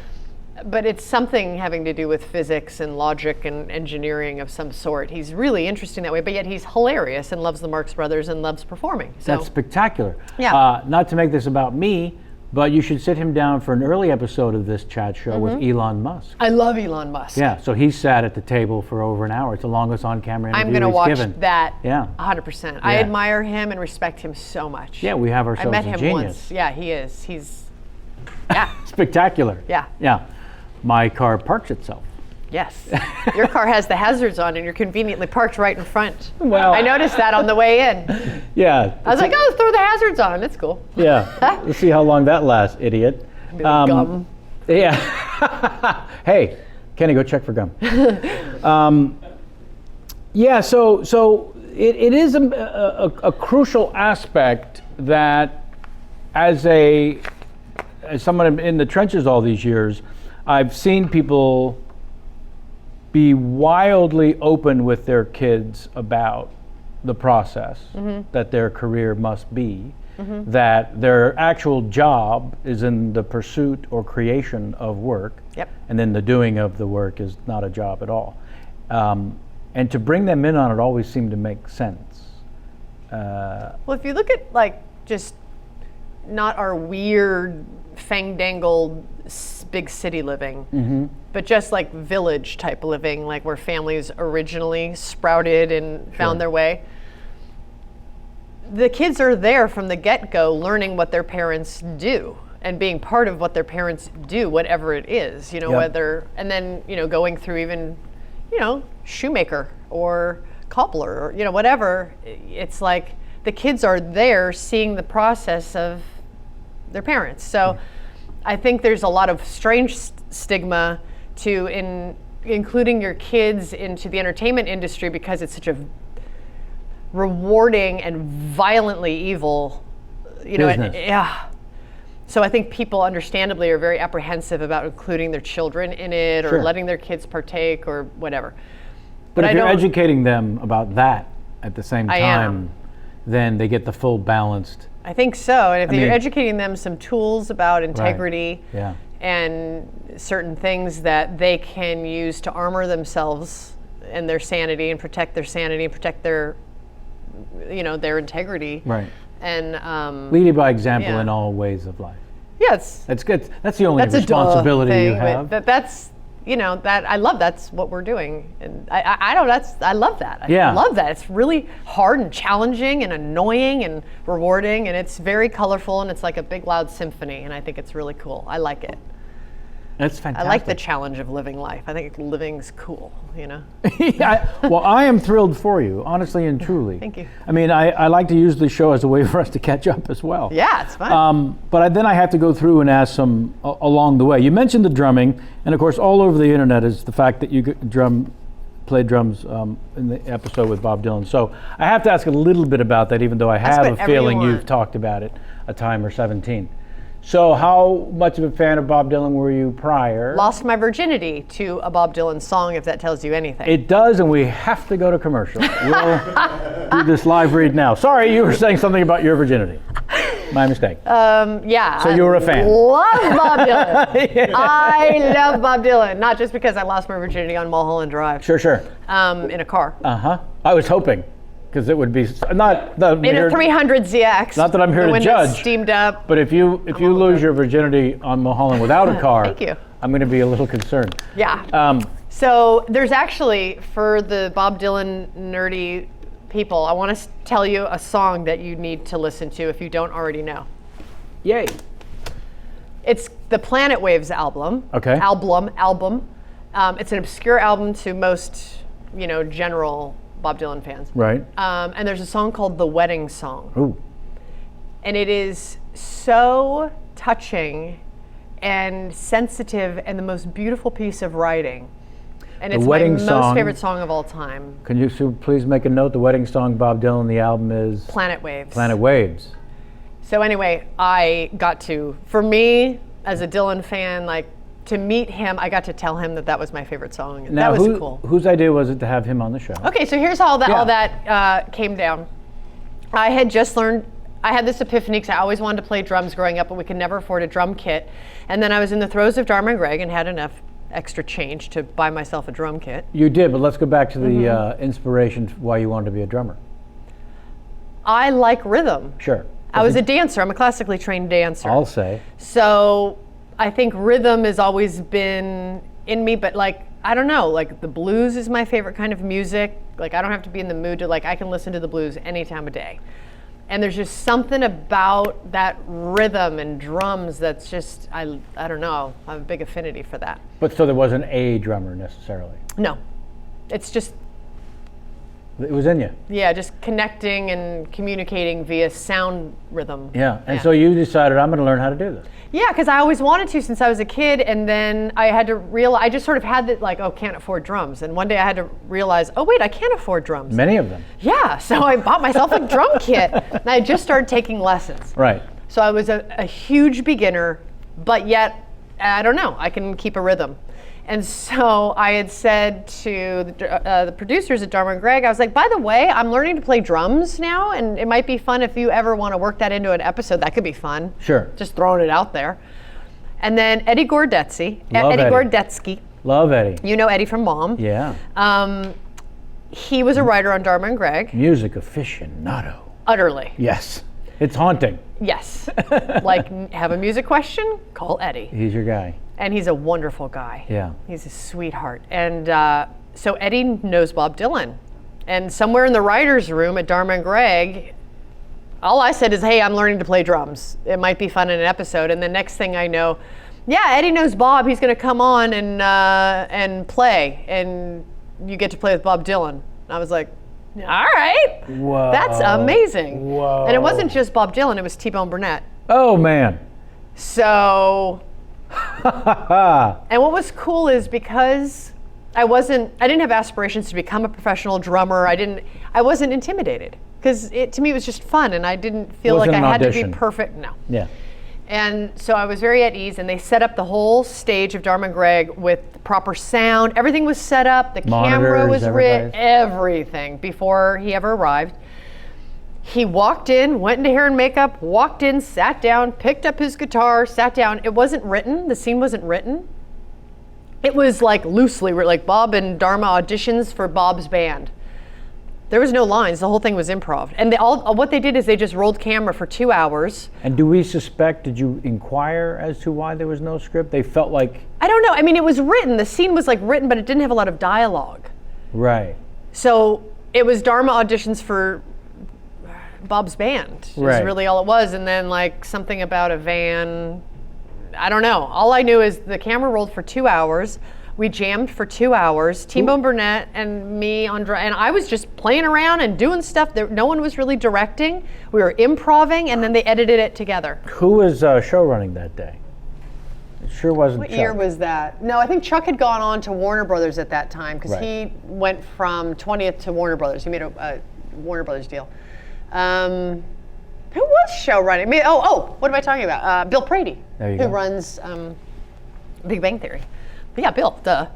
Speaker 4: But it's something having to do with physics and logic and engineering of some sort. He's really interesting that way, but yet he's hilarious and loves the Marx Brothers and loves performing. So.
Speaker 1: That's spectacular.
Speaker 4: Yeah.
Speaker 1: Not to make this about me, but you should sit him down for an early episode of this chat show with Elon Musk.
Speaker 4: I love Elon Musk.
Speaker 1: Yeah, so he sat at the table for over an hour. It's the longest on-camera interview
Speaker 4: I'm going to watch
Speaker 1: given.
Speaker 4: that.
Speaker 1: Yeah.
Speaker 4: 100%.
Speaker 1: Yeah.
Speaker 4: I admire him and respect him so much.
Speaker 1: Yeah, we have ourselves
Speaker 4: I met
Speaker 1: a
Speaker 4: him
Speaker 1: genius.
Speaker 4: once. Yeah, he is. He's
Speaker 1: spectacular.
Speaker 4: Yeah.
Speaker 1: Yeah. My car parks itself.
Speaker 4: Yes. Your car has the hazards on and you're conveniently parked right in front.
Speaker 1: Well,
Speaker 4: I noticed that on the way in.
Speaker 1: Yeah.
Speaker 4: I was like, oh, throw the hazards on. It's cool.
Speaker 1: Yeah. Let's see how long that lasts, idiot.
Speaker 4: Gum.
Speaker 1: Yeah. Hey, Kenny, go check for gum. Yeah, so it is a crucial aspect that as someone in the trenches all these years, I've seen people be wildly open with their kids about the process that their career must be, that their actual job is in the pursuit or creation of work, and then the doing of the work is not a job at all. And to bring them in on it always seemed to make sense.
Speaker 4: Well, if you look at like just not our weird fang-dangled big city living, but just like village type living, like where families originally sprouted and found their way. The kids are there from the get-go learning what their parents do and being part of what their parents do, whatever it is, whether, and then, going through even, shoemaker or cobbler or, whatever. It's like the kids are there seeing the process of their parents. So I think there's a lot of strange stigma to including your kids into the entertainment industry because it's such a rewarding and violently evil,
Speaker 1: business.
Speaker 4: So I think people understandably are very apprehensive about including their children in it or letting their kids partake or whatever.
Speaker 1: But if you're educating them about that at the same time, then they get the full balanced.
Speaker 4: I think so. And if you're educating them some tools about integrity and certain things that they can use to armor themselves and their sanity and protect their their integrity.
Speaker 1: Right.
Speaker 4: And
Speaker 1: leading by example in all ways of life.
Speaker 4: Yes.
Speaker 1: That's good. That's the only responsibility you have.
Speaker 4: That's that I love. That's what we're doing, and I love that. I love that. It's really hard and challenging and annoying and rewarding, and it's very colorful and it's like a big loud symphony, and I think it's really cool. I like it.
Speaker 1: That's fantastic.
Speaker 4: I like the challenge of living life. I think living's cool,
Speaker 1: Well, I am thrilled for you, honestly and truly.
Speaker 4: Thank you.
Speaker 1: I mean, I like to use the show as a way for us to catch up as well.
Speaker 4: Yeah, it's fun.
Speaker 1: But then I have to go through and ask some along the way. You mentioned the drumming, and of course, all over the internet is the fact that you played drums in the episode with Bob Dylan. So I have to ask a little bit about that, even though I have a feeling you've talked about it a time or 17. So how much of a fan of Bob Dylan were you prior?
Speaker 4: Lost my virginity to a Bob Dylan song, if that tells you anything.
Speaker 1: It does, and we have to go to commercial. We'll do this live read now. Sorry, you were saying something about your virginity. My mistake.
Speaker 4: Yeah.
Speaker 1: So you were a fan.
Speaker 4: Love Bob Dylan. I love Bob Dylan, not just because I lost my virginity on Mulholland Drive.
Speaker 1: Sure.
Speaker 4: In a car.
Speaker 1: I was hoping. Because it would be not the
Speaker 4: in a 300 ZX.
Speaker 1: Not that I'm here to judge.
Speaker 4: Steamed up.
Speaker 1: But if you lose your virginity on Mulholland without a car,
Speaker 4: thank you.
Speaker 1: I'm going to be a little concerned.
Speaker 4: Yeah. So there's actually, for the Bob Dylan nerdy people, I want to tell you a song that you need to listen to if you don't already know.
Speaker 1: Yay.
Speaker 4: It's the Planet Waves album.
Speaker 1: Okay.
Speaker 4: Album. It's an obscure album to most, general Bob Dylan fans.
Speaker 1: Right.
Speaker 4: And there's a song called The Wedding Song.
Speaker 1: Ooh.
Speaker 4: And it is so touching and sensitive and the most beautiful piece of writing. And it's my most favorite song of all time.
Speaker 1: Can you please make a note? The wedding song, Bob Dylan, the album is?
Speaker 4: Planet Waves.
Speaker 1: Planet Waves.
Speaker 4: So anyway, for me, as a Dylan fan, to meet him, I got to tell him that was my favorite song. And
Speaker 1: now,
Speaker 4: that was cool.
Speaker 1: Whose idea was it to have him on the show?
Speaker 4: Okay, so here's how all that came down. I had just learned, I had this epiphany because I always wanted to play drums growing up, but we could never afford a drum kit. And then I was in the throes of Dharma Greg and had enough extra change to buy myself a drum kit.
Speaker 1: You did, but let's go back to the inspiration why you wanted to be a drummer.
Speaker 4: I like rhythm.
Speaker 1: Sure.
Speaker 4: I was a dancer. I'm a classically trained dancer.
Speaker 1: I'll say.
Speaker 4: So I think rhythm has always been in me, but I don't know, the blues is my favorite kind of music. I don't have to be in the mood to I can listen to the blues any time of day. And there's just something about that rhythm and drums that's just, I don't know, I have a big affinity for that.
Speaker 1: But so there wasn't a drummer necessarily?
Speaker 4: No. It's just,
Speaker 1: it was in you?
Speaker 4: yeah, just connecting and communicating via sound rhythm.
Speaker 1: Yeah, and so you decided, I'm going to learn how to do this.
Speaker 4: Yeah, because I always wanted to since I was a kid, and then I had to realize, I just sort of had that, like, oh, can't afford drums. And one day I had to realize, oh, wait, I can't afford drums.
Speaker 1: Many of them.
Speaker 4: Yeah, so I bought myself a drum kit, and I just started taking lessons.
Speaker 1: Right.
Speaker 4: So I was a huge beginner, but yet, I don't know, I can keep a rhythm. And so I had said to the producers at Dharma Greg, I was like, by the way, I'm learning to play drums now, and it might be fun if you ever want to work that into an episode. That could be fun.
Speaker 1: Sure.
Speaker 4: Just throwing it out there. And then Eddie Gordetsky.
Speaker 1: Love Eddie.
Speaker 4: You know Eddie from Mom.
Speaker 1: Yeah.
Speaker 4: He was a writer on Dharma and Greg.
Speaker 1: Music aficionado.
Speaker 4: Utterly.
Speaker 1: Yes. It's haunting.
Speaker 4: Yes. Like, have a music question? Call Eddie.
Speaker 1: He's your guy.
Speaker 4: And he's a wonderful guy.
Speaker 1: Yeah.
Speaker 4: He's a sweetheart. And so Eddie knows Bob Dylan. And somewhere in the writer's room at Dharma and Greg, all I said is, hey, I'm learning to play drums. It might be fun in an episode. And the next thing I know, yeah, Eddie knows Bob. He's going to come on and play. And you get to play with Bob Dylan. And I was like, all right.
Speaker 1: Whoa.
Speaker 4: That's amazing.
Speaker 1: Whoa.
Speaker 4: And it wasn't just Bob Dylan. It was T-Bone Burnett.
Speaker 1: Oh, man.
Speaker 4: So... And what was cool is because I didn't have aspirations to become a professional drummer. I wasn't intimidated because to me it was just fun, and I didn't feel like I had to be perfect. No.
Speaker 1: Yeah.
Speaker 4: And so I was very at ease, and they set up the whole stage of Dharma Greg with proper sound. Everything was set up. The camera was lit. Everything before he ever arrived. He walked in, went into hair and makeup, walked in, sat down, picked up his guitar, sat down. It wasn't written. The scene wasn't written. It was like loosely, like Bob and Dharma auditions for Bob's band. There was no lines. The whole thing was improv. And what they did is they just rolled camera for 2 hours.
Speaker 1: And do we suspect, did you inquire as to why there was no script? They felt like...
Speaker 4: I don't know. I mean, it was written. The scene was like written, but it didn't have a lot of dialogue.
Speaker 1: Right.
Speaker 4: So it was Dharma auditions for Bob's band. Is really all it was. And then like something about a van. I don't know. All I knew is the camera rolled for 2 hours. We jammed for 2 hours. T-Bone Burnett and me on drum, and I was just playing around and doing stuff that no one was really directing. We were improvising, and then they edited it together.
Speaker 1: Who was show running that day? It sure wasn't
Speaker 4: What
Speaker 1: Chuck.
Speaker 4: year was that? No, I think Chuck had gone on to Warner Brothers at that time because he went from 20th to Warner Brothers. He made a Warner Brothers deal. Who was show running? What am I talking about? Bill Prady, who runs Big Bang Theory. But yeah, Bill, duh.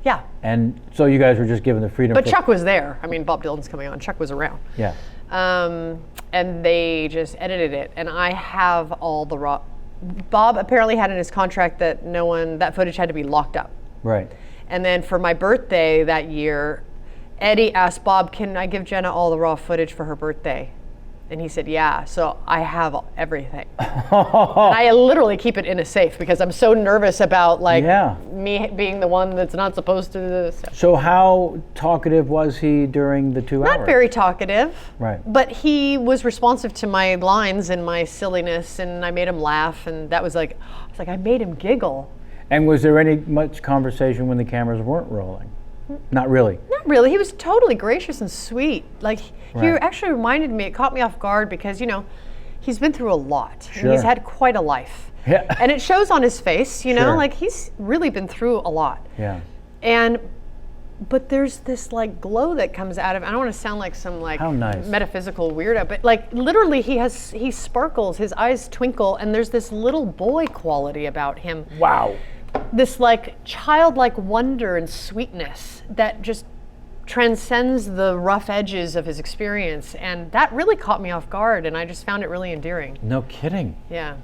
Speaker 4: Yeah.
Speaker 1: And so you guys were just given the freedom.
Speaker 4: But Chuck was there. I mean, Bob Dylan's coming on. Chuck was around.
Speaker 1: Yeah.
Speaker 4: And they just edited it, and I have all the raw. Bob apparently had in his contract that that footage had to be locked up.
Speaker 1: Right.
Speaker 4: And then for my birthday that year, Eddie asked Bob, can I give Jenna all the raw footage for her birthday? And he said, yeah. So I have everything. And I literally keep it in a safe because I'm so nervous about me being the one that's not supposed to do this.
Speaker 1: So how talkative was he during the 2 hours?
Speaker 4: Not very talkative.
Speaker 1: Right.
Speaker 4: But he was responsive to my lines and my silliness, and I made him laugh, and that was like, I made him giggle.
Speaker 1: And was there much conversation when the cameras weren't rolling? Not really.
Speaker 4: Not really. He was totally gracious and sweet. Like he actually reminded me. It caught me off guard because he's been through a lot.
Speaker 1: Sure.
Speaker 4: And he's had quite a life.
Speaker 1: Yeah.
Speaker 4: And it shows on his face. Like he's really been through a lot.
Speaker 1: Yeah.
Speaker 4: But there's this like glow that comes out of. I don't want to sound like some
Speaker 1: How nice.
Speaker 4: metaphysical weirdo, but like literally he sparkles. His eyes twinkle, and there's this little boy quality about him.
Speaker 1: Wow.
Speaker 4: This like childlike wonder and sweetness that just transcends the rough edges of his experience, and that really caught me off guard, and I just found it really endearing.
Speaker 1: No kidding.
Speaker 4: Yeah.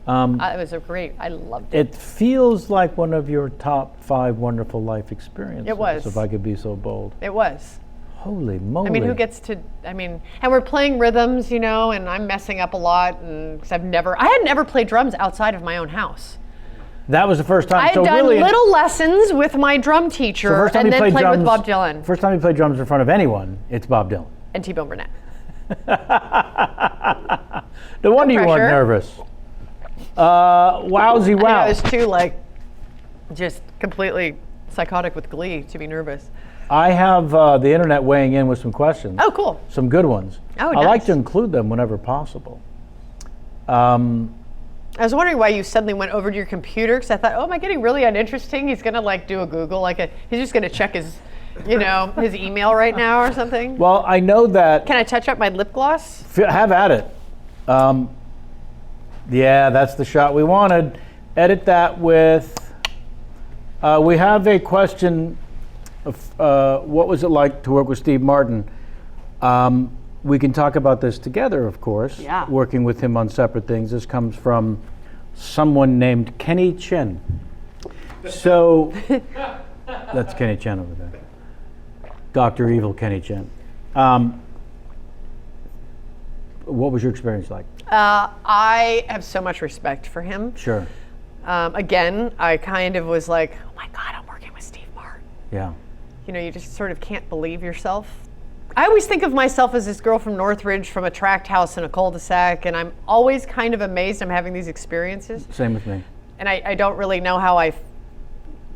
Speaker 4: It was I loved it.
Speaker 1: It feels like one of your top 5 wonderful life experiences.
Speaker 4: It was.
Speaker 1: If I could be so bold.
Speaker 4: It was.
Speaker 1: Holy moly.
Speaker 4: I mean, who gets to, and we're playing rhythms, and I'm messing up a lot, and because I had never played drums outside of my own house.
Speaker 1: That was the first time.
Speaker 4: I had done little lessons with my drum teacher, and then played with Bob Dylan.
Speaker 1: First time you played drums in front of anyone, it's Bob Dylan.
Speaker 4: And T-Bone Burnett.
Speaker 1: No wonder you weren't
Speaker 4: pressure.
Speaker 1: nervous. Wowsy wow.
Speaker 4: I was too just completely psychotic with glee to be nervous.
Speaker 1: I have the internet weighing in with some questions.
Speaker 4: Oh, cool.
Speaker 1: Some good ones.
Speaker 4: Oh,
Speaker 1: I like
Speaker 4: nice.
Speaker 1: to include them whenever possible.
Speaker 4: I was wondering why you suddenly went over to your computer, because I thought, oh, am I getting really uninteresting? He's going to do a Google, he's just going to check his, his email right now or something.
Speaker 1: Well, I know that.
Speaker 4: Can I touch up my lip gloss?
Speaker 1: Have at it. Yeah, that's the shot we wanted. Edit that with. We have a question of what was it like to work with Steve Martin? We can talk about this together, of course.
Speaker 4: Yeah.
Speaker 1: Working with him on separate things. This comes from someone named Kenny Chen. So that's Kenny Chen over there. Dr. Evil Kenny Chen. What was your experience like?
Speaker 4: I have so much respect for him.
Speaker 1: Sure.
Speaker 4: Again, I kind of was like, oh my God, I'm working with Steve Martin.
Speaker 1: Yeah.
Speaker 4: You just sort of can't believe yourself. I always think of myself as this girl from Northridge from a tract house in a cul-de-sac, and I'm always kind of amazed I'm having these experiences.
Speaker 1: Same with me.
Speaker 4: And I don't really know how I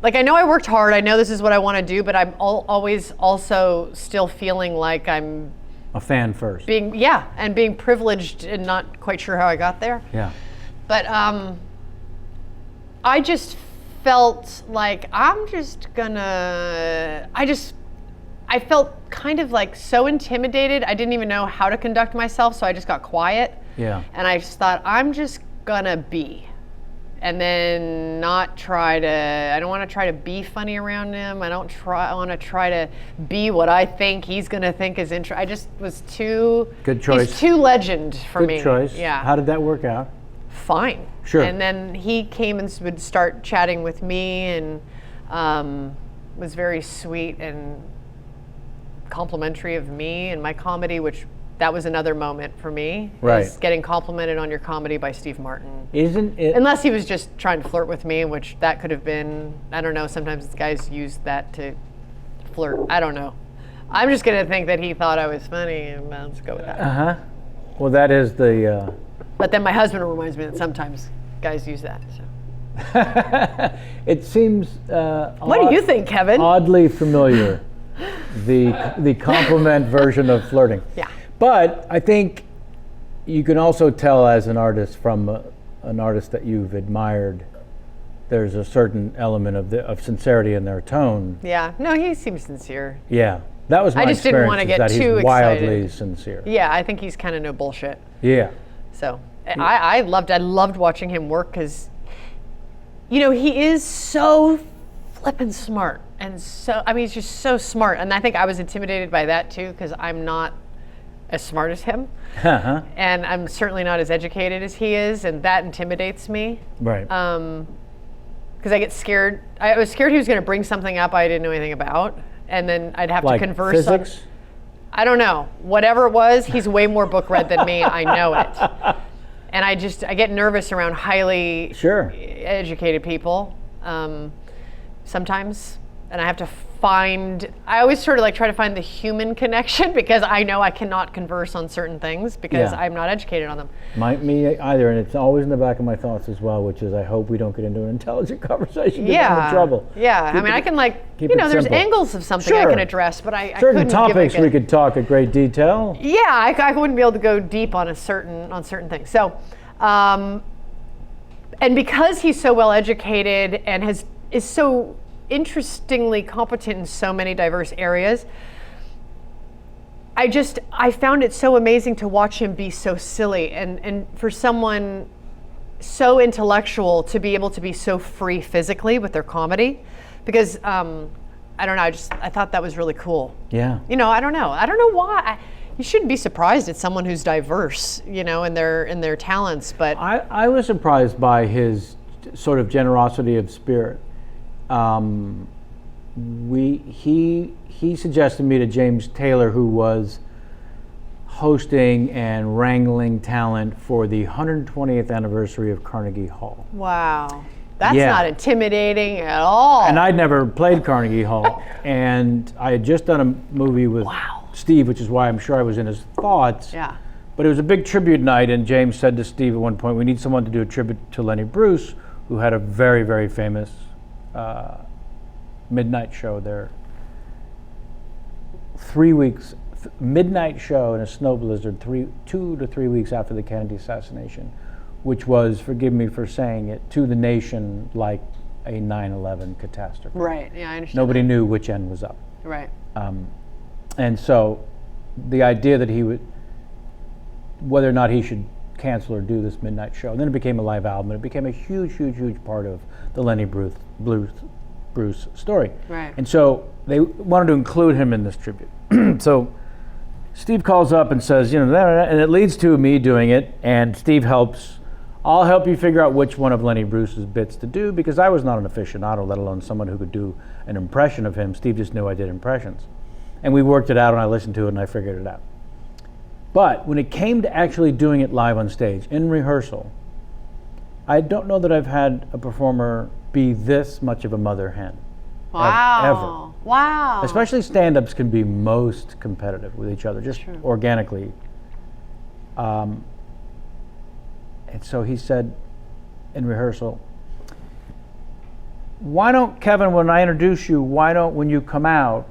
Speaker 4: know I worked hard, I know this is what I want to do, but I'm always also still feeling like I'm
Speaker 1: a fan first.
Speaker 4: being privileged and not quite sure how I got there.
Speaker 1: Yeah.
Speaker 4: But I just felt like I felt kind of so intimidated. I didn't even know how to conduct myself, so I just got quiet.
Speaker 1: Yeah.
Speaker 4: And I just thought, I'm just gonna be. And then I don't want to try to be funny around him. I want to try to be what I think he's gonna think is interesting. I just was too.
Speaker 1: Good choice.
Speaker 4: He's too legend for me.
Speaker 1: Good choice.
Speaker 4: Yeah.
Speaker 1: How did that work out?
Speaker 4: Fine.
Speaker 1: Sure.
Speaker 4: And then he came and would start chatting with me and was very sweet and complimentary of me and my comedy, which that was another moment for me.
Speaker 1: Right.
Speaker 4: Is getting complimented on your comedy by Steve Martin.
Speaker 1: Isn't it?
Speaker 4: Unless he was just trying to flirt with me, which that could have been, I don't know, sometimes guys use that to flirt. I don't know. I'm just going to think that he thought I was funny, and let's go with that.
Speaker 1: Uh-huh. Well, that is the...
Speaker 4: But then my husband reminds me that sometimes guys use that. So.
Speaker 1: It seems...
Speaker 4: What do you think, Kevin?
Speaker 1: Oddly familiar. The compliment version of flirting.
Speaker 4: Yeah.
Speaker 1: But I think you can also tell as an artist from an artist that you've admired, there's a certain element of sincerity in their tone.
Speaker 4: Yeah. No, he seems sincere.
Speaker 1: Yeah. That was my
Speaker 4: I just didn't want to
Speaker 1: experience,
Speaker 4: get
Speaker 1: is that
Speaker 4: too
Speaker 1: he's wildly
Speaker 4: excited.
Speaker 1: sincere.
Speaker 4: Yeah, I think he's kind of no bullshit.
Speaker 1: Yeah.
Speaker 4: So I loved watching him work because, he is so flippin' smart. And so, he's just so smart. And I think I was intimidated by that too, because I'm not as smart as him.
Speaker 1: Uh-huh.
Speaker 4: And I'm certainly not as educated as he is. And that intimidates me.
Speaker 1: Right.
Speaker 4: Because I get scared. I was scared he was going to bring something up I didn't know anything about. And then I'd have
Speaker 1: Like
Speaker 4: to converse
Speaker 1: physics?
Speaker 4: I don't know. Whatever it was, he's way more book read than me. I know it. And I get nervous around highly educated people sometimes. And I have to I always sort of try to find the human connection because I know I cannot converse on certain things because I'm not educated on them.
Speaker 1: Me either, and it's always in the back of my thoughts as well, which is I hope we don't get into an intelligent conversation and get into trouble.
Speaker 4: Yeah, I can there's
Speaker 1: simple.
Speaker 4: Angles of something I can address, but I
Speaker 1: certain
Speaker 4: couldn't
Speaker 1: topics we could talk at great detail.
Speaker 4: Yeah, I wouldn't be able to go deep on certain things. So, and because he's so well educated and is so interestingly competent in so many diverse areas, I found it so amazing to watch him be so silly and for someone so intellectual to be able to be so free physically with their comedy, because I don't know, I thought that was really cool.
Speaker 1: Yeah.
Speaker 4: I don't know why. You shouldn't be surprised at someone who's diverse, in their talents, but
Speaker 1: I was surprised by his sort of generosity of spirit. He suggested me to James Taylor, who was hosting and wrangling talent for the 120th anniversary of Carnegie Hall.
Speaker 4: Wow. That's not intimidating at all.
Speaker 1: And I'd never played Carnegie Hall. And I had just done a movie with Steve, which is why I'm sure I was in his thoughts.
Speaker 4: Yeah.
Speaker 1: But it was a big tribute night, and James said to Steve at one point, we need someone to do a tribute to Lenny Bruce, who had a very, very famous midnight show there. 3 weeks, midnight show in a snow blizzard, 2 to 3 weeks after the Kennedy assassination, which was, forgive me for saying it, to the nation like a 9/11 catastrophe.
Speaker 4: Right, yeah, I understand.
Speaker 1: Nobody knew which end was up.
Speaker 4: Right.
Speaker 1: And so the idea that he would, whether or not he should cancel or do this midnight show, and then it became a live album, and it became a huge, huge, huge part of the Lenny Bruce story.
Speaker 4: Right.
Speaker 1: And so they wanted to include him in this tribute. So Steve calls up and says, and it leads to me doing it, and Steve helps. I'll help you figure out which one of Lenny Bruce's bits to do, because I was not an aficionado, let alone someone who could do an impression of him. Steve just knew I did impressions. And we worked it out, and I listened to it, and I figured it out. But when it came to actually doing it live on stage, in rehearsal, I don't know that I've had a performer be this much of a mother hen.
Speaker 4: Wow.
Speaker 1: Ever.
Speaker 4: Wow.
Speaker 1: Especially stand-ups can be most competitive with each other, just organically. And so he said in rehearsal, why don't, Kevin, when I introduce you, when you come out,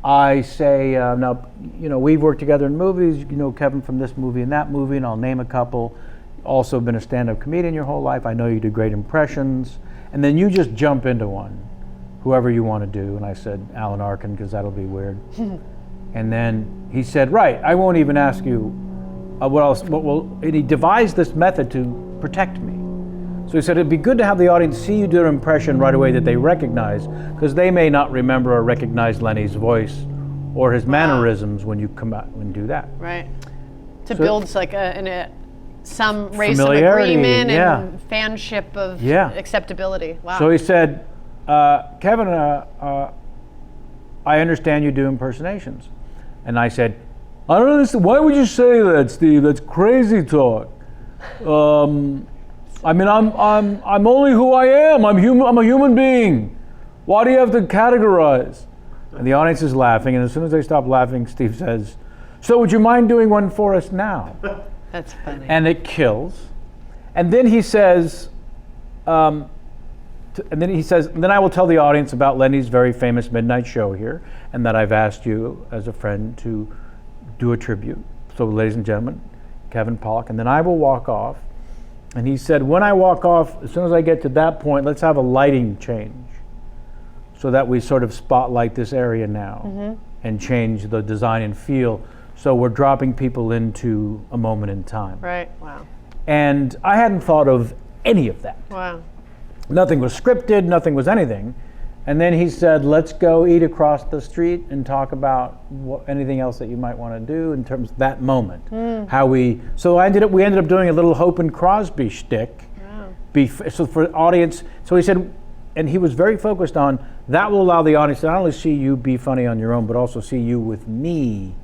Speaker 1: I say, now, we've worked together in movies, you know Kevin from this movie and that movie, and I'll name a couple. Also been a stand-up comedian your whole life. I know you do great impressions. And then you just jump into one, whoever you want to do. And I said, Alan Arkin, because that'll be weird. And then he said, right, I won't even ask you what else. And he devised this method to protect me. So he said, it'd be good to have the audience see you do an impression right away that they recognize, because they may not remember or recognize Lenny's voice or his mannerisms when you come out and do that.
Speaker 4: Right. To build like some race of agreement and fanship of acceptability. Wow.
Speaker 1: So he said, Kevin, I understand you do impersonations. And I said, I don't understand. Why would you say that, Steve? That's crazy talk. I mean, I'm only who I am. I'm a human being. Why do you have to categorize? And the audience is laughing, and as soon as they stop laughing, Steve says, so would you mind doing one for us now?
Speaker 4: That's funny.
Speaker 1: And it kills. And then he says, then I will tell the audience about Lenny's very famous midnight show here, and that I've asked you as a friend to do a tribute. So, ladies and gentlemen, Kevin Pollak, and then I will walk off. And he said, when I walk off, as soon as I get to that point, let's have a lighting change so that we sort of spotlight this area now and change the design and feel. So we're dropping people into a moment in time.
Speaker 4: Right, wow.
Speaker 1: And I hadn't thought of any of that.
Speaker 4: Wow.
Speaker 1: Nothing was scripted, nothing was anything. And then he said, let's go eat across the street and talk about anything else that you might want to do in terms of that moment. So we ended up doing a little Hope and Crosby shtick. Wow. So for the audience, so he said, and he was very focused on, that will allow the audience to not only see you be funny on your own, but also see you with me,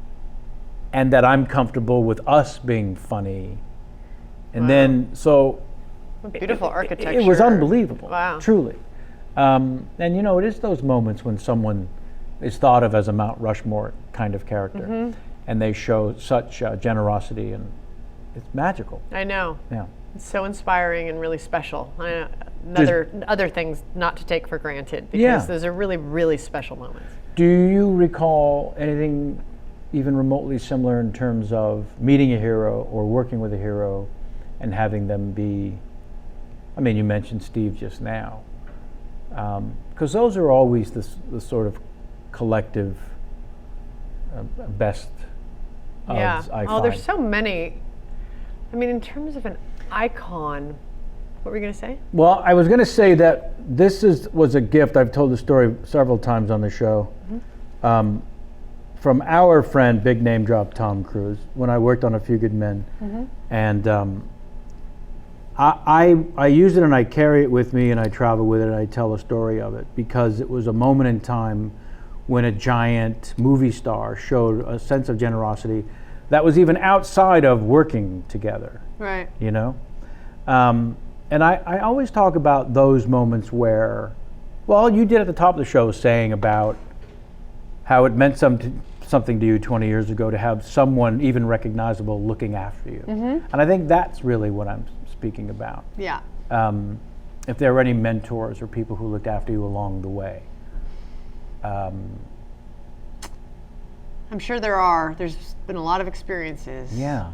Speaker 1: and that I'm comfortable with us being funny. And then, so.
Speaker 4: What beautiful architecture.
Speaker 1: It was unbelievable,
Speaker 4: wow.
Speaker 1: Truly. And it is those moments when someone is thought of as a Mount Rushmore kind of character, and they show such generosity, and it's magical.
Speaker 4: I know.
Speaker 1: Yeah.
Speaker 4: It's so inspiring and really special. Other things not to take for granted, because those are really, really special moments.
Speaker 1: Do you recall anything even remotely similar in terms of meeting a hero or working with a hero and having them be, I mean, you mentioned Steve just now, because those are always the sort of collective best of, I find.
Speaker 4: There's so many. I mean, in terms of an icon, what were you going to say?
Speaker 1: Well, I was going to say that this was a gift. I've told the story several times on the show. From our friend, big name drop Tom Cruise, when I worked on A Few Good Men. And I use it and I carry it with me and I travel with it and I tell a story of it, because it was a moment in time when a giant movie star showed a sense of generosity that was even outside of working together.
Speaker 4: Right.
Speaker 1: And I always talk about those moments where, well, you did at the top of the show saying about how it meant something something to you 20 years ago to have someone even recognizable looking after you. And I think that's really what I'm speaking about.
Speaker 4: Yeah.
Speaker 1: If there were any mentors or people who looked after you along the way.
Speaker 4: I'm sure there are. There's been a lot of experiences.
Speaker 1: Yeah.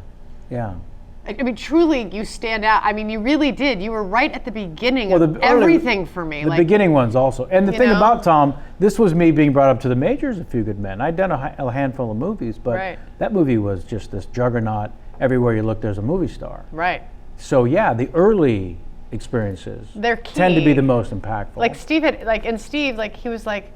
Speaker 4: I mean, truly, you stand out. I mean, you really did. You were right at the beginning of everything for me.
Speaker 1: The beginning ones also. And the thing about Tom, this was me being brought up to the majors, A Few Good Men. I'd done a handful of movies, but that movie was just this juggernaut. Everywhere you look, there's a movie star.
Speaker 4: Right.
Speaker 1: So yeah, the early experiences tend to be the most impactful.
Speaker 4: Like Steve he was like,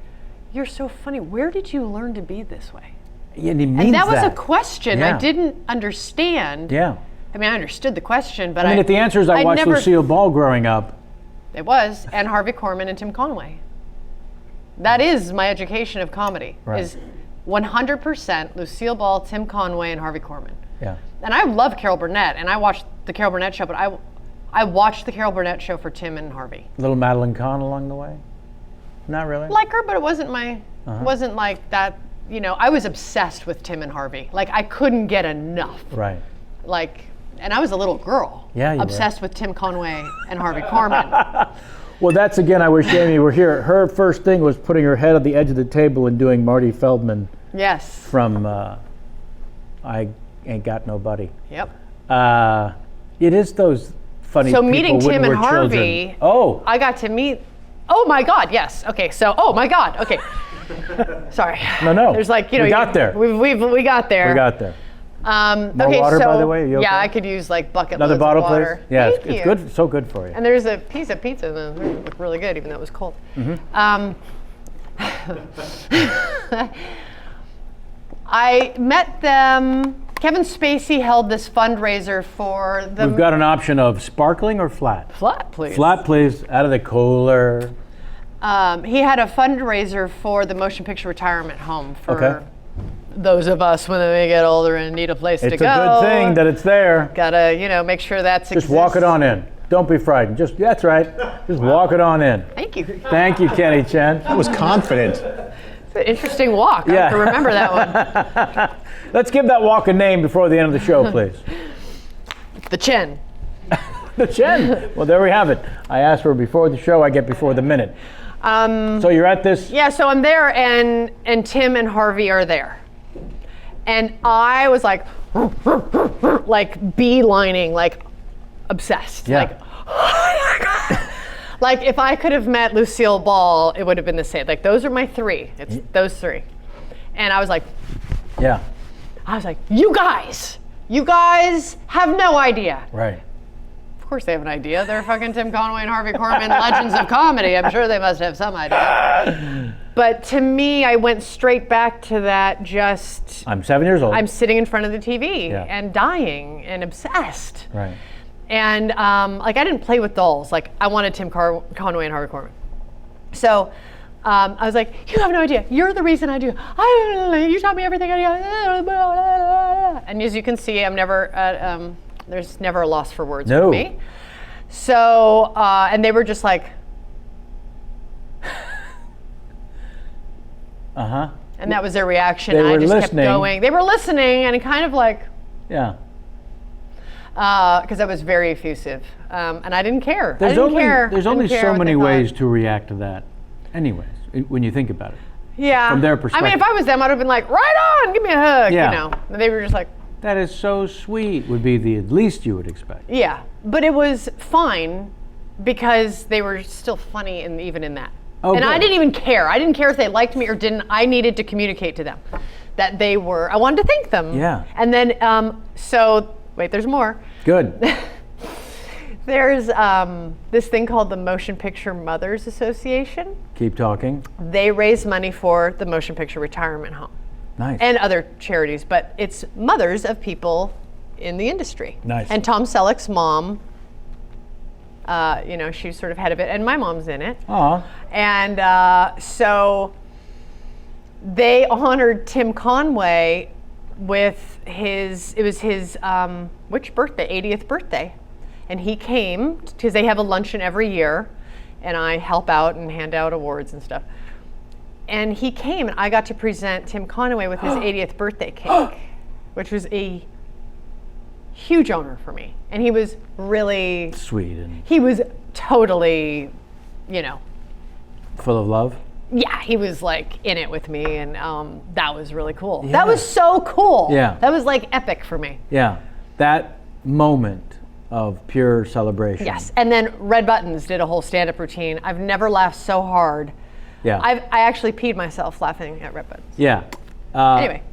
Speaker 4: "You're so funny. Where did you learn to be this way?"
Speaker 1: Yeah, and he means
Speaker 4: that was a question I didn't understand.
Speaker 1: Yeah.
Speaker 4: I mean, I understood the question, but
Speaker 1: if the answer is I watched Lucille Ball growing up.
Speaker 4: It was, and Harvey Korman and Tim Conway. That is my education of comedy, is 100% Lucille Ball, Tim Conway, and Harvey Korman.
Speaker 1: Yeah.
Speaker 4: And I love Carol Burnett, and I watched the Carol Burnett show, but I watched the Carol Burnett show for Tim and Harvey.
Speaker 1: Little Madeline Kahn along the way? Not really?
Speaker 4: Like her, but it wasn't wasn't like that, I was obsessed with Tim and Harvey. Like, I couldn't get enough.
Speaker 1: Right.
Speaker 4: Like, and I was a little girl.
Speaker 1: Yeah, you
Speaker 4: obsessed with Tim Conway and Harvey Korman.
Speaker 1: Well, that's again, I wish Amy were here. Her first thing was putting her head on the edge of the table and doing Marty Feldman.
Speaker 4: Yes.
Speaker 1: From I Ain't Got Nobody.
Speaker 4: Yep.
Speaker 1: It is those funny people.
Speaker 4: So meeting Tim and
Speaker 1: children.
Speaker 4: Harvey.
Speaker 1: Oh.
Speaker 4: I got to meet. Oh my God! Yes. Okay. So. Oh my God. Okay. Sorry.
Speaker 1: No.
Speaker 4: There's like
Speaker 1: we got there.
Speaker 4: We got there.
Speaker 1: We got there.
Speaker 4: More
Speaker 1: water, by the way? You okay?
Speaker 4: Yeah, I could use like bucket
Speaker 1: Another
Speaker 4: loads
Speaker 1: bottle,
Speaker 4: of water.
Speaker 1: please? Yeah,
Speaker 4: Thank
Speaker 1: it's
Speaker 4: you.
Speaker 1: good. So good for you.
Speaker 4: And there's a piece of pizza in there. It looked really good, even though it was cold. I met them. Kevin Spacey held this fundraiser for the.
Speaker 1: We've got an option of sparkling or flat.
Speaker 4: Flat, please.
Speaker 1: Flat, please. Out of the cooler.
Speaker 4: He had a fundraiser for the Motion Picture Retirement Home for those of us when we get older and need a place to go.
Speaker 1: It's a good thing that it's there.
Speaker 4: Gotta, make sure that's
Speaker 1: Just walk it on in. Don't be frightened. That's right. Just walk it on in.
Speaker 4: Thank you.
Speaker 1: Thank you, Kenny Chen.
Speaker 3: That was confident.
Speaker 4: It's an interesting walk. I have to remember that one.
Speaker 1: Let's give that walk a name before the end of the show, please.
Speaker 4: The Chen.
Speaker 1: The Chen. Well, there we have it. I asked for before the show. I get before the minute. So you're at this?
Speaker 4: Yeah, so I'm there, and Tim and Harvey are there. And I was like beelining, like obsessed.
Speaker 1: Yeah.
Speaker 4: Like, oh my God. Like, if I could have met Lucille Ball, it would have been the same. Like, those are my three. It's those three. And I was like, you guys have no idea.
Speaker 1: Right.
Speaker 4: Of course they have an idea. They're fucking Tim Conway and Harvey Korman, legends of comedy. I'm sure they must have some idea. But to me, I went straight back to that
Speaker 1: I'm 7 years old.
Speaker 4: I'm sitting in front of the TV and dying and obsessed.
Speaker 1: Right.
Speaker 4: And I didn't play with dolls. Like, I wanted Tim Conway and Harvey Korman. So I was like, you have no idea. You're the reason I do. You taught me everything I do. And as you can see, I'm never there's never a loss for words with me. So, and they were just like, and that was their reaction.
Speaker 1: They were
Speaker 4: I just
Speaker 1: listening.
Speaker 4: kept going. They were listening and kind of like, because I was very effusive, and I didn't care.
Speaker 1: There's only so many ways to react to that, anyways, when you think about it.
Speaker 4: Yeah.
Speaker 1: From their perspective.
Speaker 4: I mean, if I was them, I'd have been like, right on, give me a hug, And they were just like.
Speaker 1: That is so sweet, would be the least you would expect.
Speaker 4: Yeah, but it was fine because they were still funny even in that.
Speaker 1: Oh,
Speaker 4: and
Speaker 1: good.
Speaker 4: I didn't even care. I didn't care if they liked me or didn't. I needed to communicate to them that they were, I wanted to thank them.
Speaker 1: Yeah.
Speaker 4: And then, wait, there's more.
Speaker 1: Good.
Speaker 4: There's this thing called the Motion Picture Mothers Association.
Speaker 1: Keep talking.
Speaker 4: They raise money for the Motion Picture Retirement Home.
Speaker 1: Nice.
Speaker 4: And other charities, but it's mothers of people in the industry.
Speaker 1: Nice.
Speaker 4: And Tom Selleck's mom, she's sort of head of it, and my mom's in it.
Speaker 1: Aw.
Speaker 4: And so they honored Tim Conway with his which birthday? 80th birthday. And he came, because they have a luncheon every year, and I help out and hand out awards and stuff. And he came, and I got to present Tim Conaway with his 80th birthday cake, which was a huge honor for me. And he was really
Speaker 1: sweet. And
Speaker 4: he was totally,
Speaker 1: full of love?
Speaker 4: Yeah, he was like in it with me, and that was really cool. Yeah. That was so cool.
Speaker 1: Yeah.
Speaker 4: That was like epic for me.
Speaker 1: Yeah, that moment of pure celebration.
Speaker 4: Yes, and then Red Buttons did a whole stand-up routine. I've never laughed so hard.
Speaker 1: Yeah.
Speaker 4: I actually peed myself laughing at Red Buttons.
Speaker 1: Yeah.
Speaker 4: Anyway,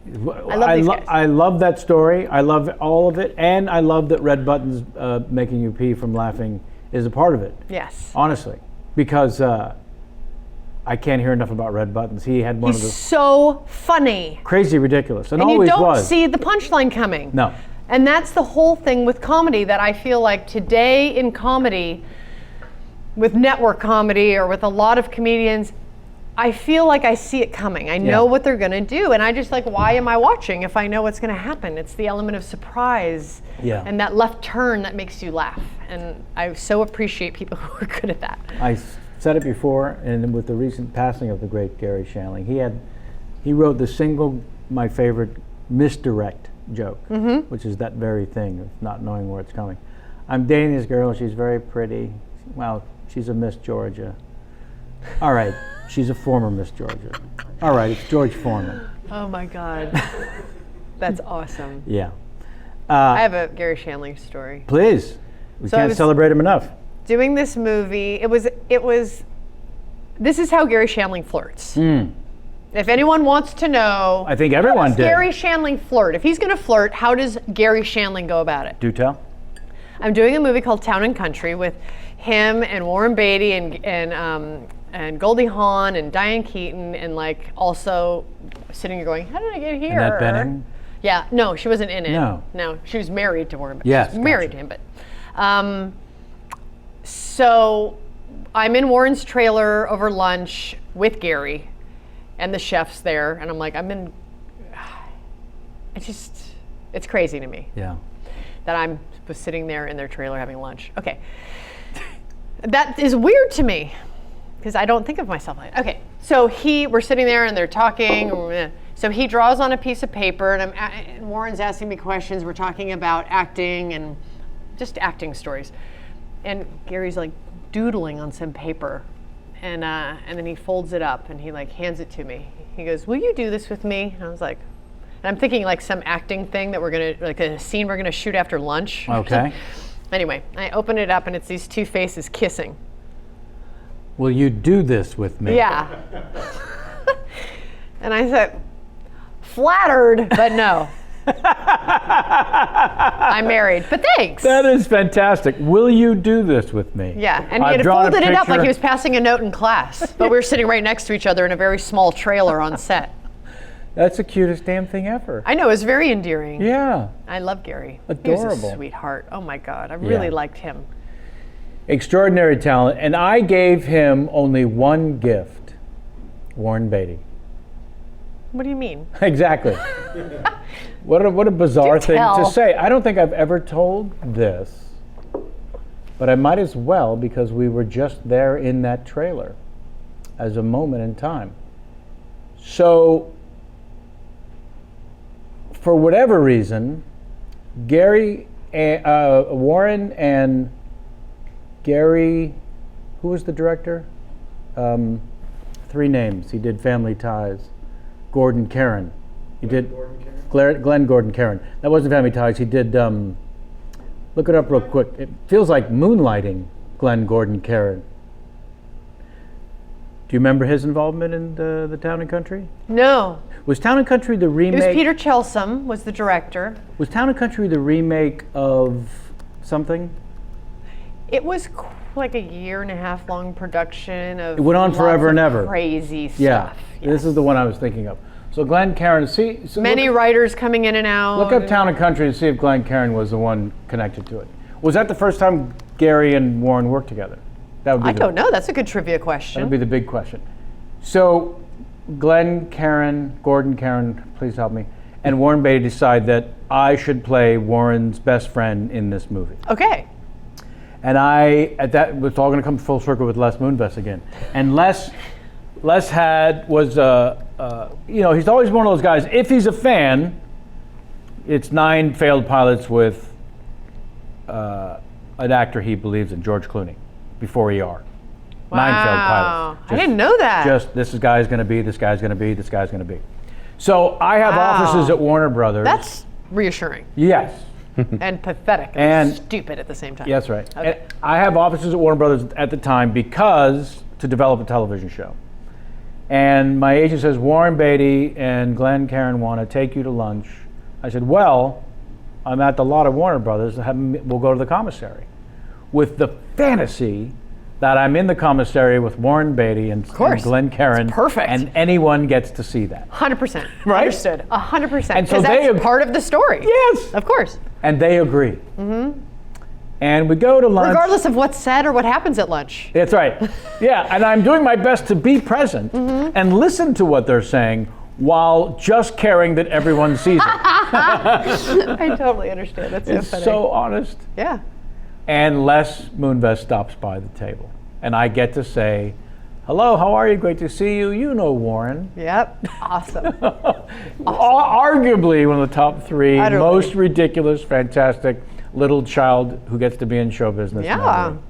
Speaker 4: I love these guys.
Speaker 1: I love that story. I love all of it, and I love that Red Buttons making you pee from laughing is a part of it.
Speaker 4: Yes.
Speaker 1: Honestly, because I can't hear enough about Red Buttons. He had one of the
Speaker 4: so funny,
Speaker 1: crazy, ridiculous, and
Speaker 4: you
Speaker 1: always
Speaker 4: don't
Speaker 1: was.
Speaker 4: see the punchline coming.
Speaker 1: No.
Speaker 4: And that's the whole thing with comedy that I feel like today in comedy, with network comedy or with a lot of comedians, I feel like I see it coming. I know what they're gonna do, and I just like, why am I watching if I know what's gonna happen? It's the element of surprise and that left turn that makes you laugh. And I so appreciate people who are good at that.
Speaker 1: I said it before, and with the recent passing of the great Gary Shandling, he wrote the single, my favorite, misdirect joke, which is that very thing of not knowing where it's coming. I'm dating this girl, she's very pretty. Well, she's a Miss Georgia. All right, she's a former Miss Georgia. All right, it's George Foreman.
Speaker 4: Oh my God. That's awesome.
Speaker 1: Yeah.
Speaker 4: I have a Gary Shandling story.
Speaker 1: Please. We can't celebrate him enough.
Speaker 4: Doing this movie, this is how Gary Shandling flirts. If anyone wants to know,
Speaker 1: I think everyone did.
Speaker 4: Gary Shandling flirt? If he's going to flirt, how does Gary Shandling go about it?
Speaker 1: Do tell.
Speaker 4: I'm doing a movie called Town and Country with him and Warren Beatty and Goldie Hawn and Diane Keaton, and like also sitting here going, how did I get here?
Speaker 1: Annette Bening?
Speaker 4: Yeah, no, she wasn't in it.
Speaker 1: No,
Speaker 4: she was married to Warren Beatty.
Speaker 1: Yes,
Speaker 4: she was married to him, but so I'm in Warren's trailer over lunch with Gary and the chef's there, and I'm like, it's crazy to me.
Speaker 1: Yeah.
Speaker 4: That I was sitting there in their trailer having lunch. Okay. That is weird to me, because I don't think of myself like that. Okay, so we're sitting there and they're talking. So he draws on a piece of paper, and Warren's asking me questions. We're talking about acting and just acting stories. And Gary's like doodling on some paper. And then he folds it up and he like hands it to me. He goes, will you do this with me? And I was like, and I'm thinking like some acting thing that like a scene we're gonna shoot after lunch.
Speaker 1: Okay.
Speaker 4: Anyway, I open it up and it's these two faces kissing.
Speaker 1: Will you do this with me?
Speaker 4: Yeah. And I said, flattered, but no. I'm married, but thanks.
Speaker 1: That is fantastic. Will you do this with me?
Speaker 4: Yeah, and he had folded it up like he was passing a note in class, but we were sitting right next to each other in a very small trailer on set.
Speaker 1: That's the cutest damn thing ever.
Speaker 4: I know, it was very endearing.
Speaker 1: Yeah.
Speaker 4: I love Gary.
Speaker 1: Adorable.
Speaker 4: He was a sweetheart. Oh my God, I really liked him.
Speaker 1: Extraordinary talent, and I gave him only one gift, Warren Beatty.
Speaker 4: What do you mean?
Speaker 1: Exactly. What a bizarre thing to say. I don't think I've ever told this, but I might as well, because we were just there in that trailer as a moment in time. So, for whatever reason, Warren and Gary, who was the director? 3 names. He did Family Ties. Gordon Caron. He did Glenn Gordon Caron. That wasn't Family Ties. He did, look it up real quick. It feels like Moonlighting, Glenn Gordon Caron. Do you remember his involvement in the Town and Country?
Speaker 4: No.
Speaker 1: Was Town and Country the remake?
Speaker 4: It was Peter Chelsom was the director.
Speaker 1: Was Town and Country the remake of something?
Speaker 4: It was like a 1.5 year long production of.
Speaker 1: It went on forever and ever.
Speaker 4: Crazy stuff.
Speaker 1: Yeah,
Speaker 4: yes.
Speaker 1: This is the one I was thinking of. So Glenn Caron,
Speaker 4: many writers coming in and out.
Speaker 1: Look up Town and Country and see if Glenn Caron was the one connected to it. Was that the first time Gary and Warren worked together? That would be
Speaker 4: I don't know. That's a good trivia question.
Speaker 1: That would be the big question. So Glenn Caron, Gordon Caron, please help me, and Warren Beatty decide that I should play Warren's best friend in this movie.
Speaker 4: Okay.
Speaker 1: And it's all going to come full circle with Les Moonves again. And Les Les was, he's always one of those guys. If he's a fan, it's 9 failed pilots with an actor he believes in, George Clooney, before ER.
Speaker 4: Wow.
Speaker 1: 9 failed pilots.
Speaker 4: I didn't know that.
Speaker 1: Just this guy's going to be, this guy's going to be, this guy's going to be. So I have offices at Warner Brothers.
Speaker 4: That's reassuring.
Speaker 1: Yes.
Speaker 4: And pathetic and stupid at the same time.
Speaker 1: That's right.
Speaker 4: Okay.
Speaker 1: And I have offices at Warner Brothers at the time to develop a television show. And my agent says, Warren Beatty and Glenn Caron want to take you to lunch. I said, well, I'm at the lot of Warner Brothers. We'll go to the commissary. With the fantasy that I'm in the commissary with Warren Beatty and Glenn Caron.
Speaker 4: Perfect.
Speaker 1: And anyone gets to see that.
Speaker 4: 100%.
Speaker 1: Right?
Speaker 4: Understood. 100%.
Speaker 1: And so
Speaker 4: that's part of the story.
Speaker 1: Yes.
Speaker 4: Of course.
Speaker 1: And they agree. Mm-hmm. And we go to lunch.
Speaker 4: Regardless of what's said or what happens at lunch.
Speaker 1: That's right. Yeah, and I'm doing my best to be present and listen to what they're saying while just caring that everyone sees it.
Speaker 4: I totally understand. That's so funny.
Speaker 1: It's so honest.
Speaker 4: Yeah.
Speaker 1: And Les Moonves stops by the table. And I get to say, hello, how are you? Great to see you. You know Warren.
Speaker 4: Yep. Awesome.
Speaker 1: Arguably one of the top 3
Speaker 4: Utterly.
Speaker 1: most ridiculous, fantastic little child who gets to be in show business.
Speaker 4: Yeah.
Speaker 1: Nowadays.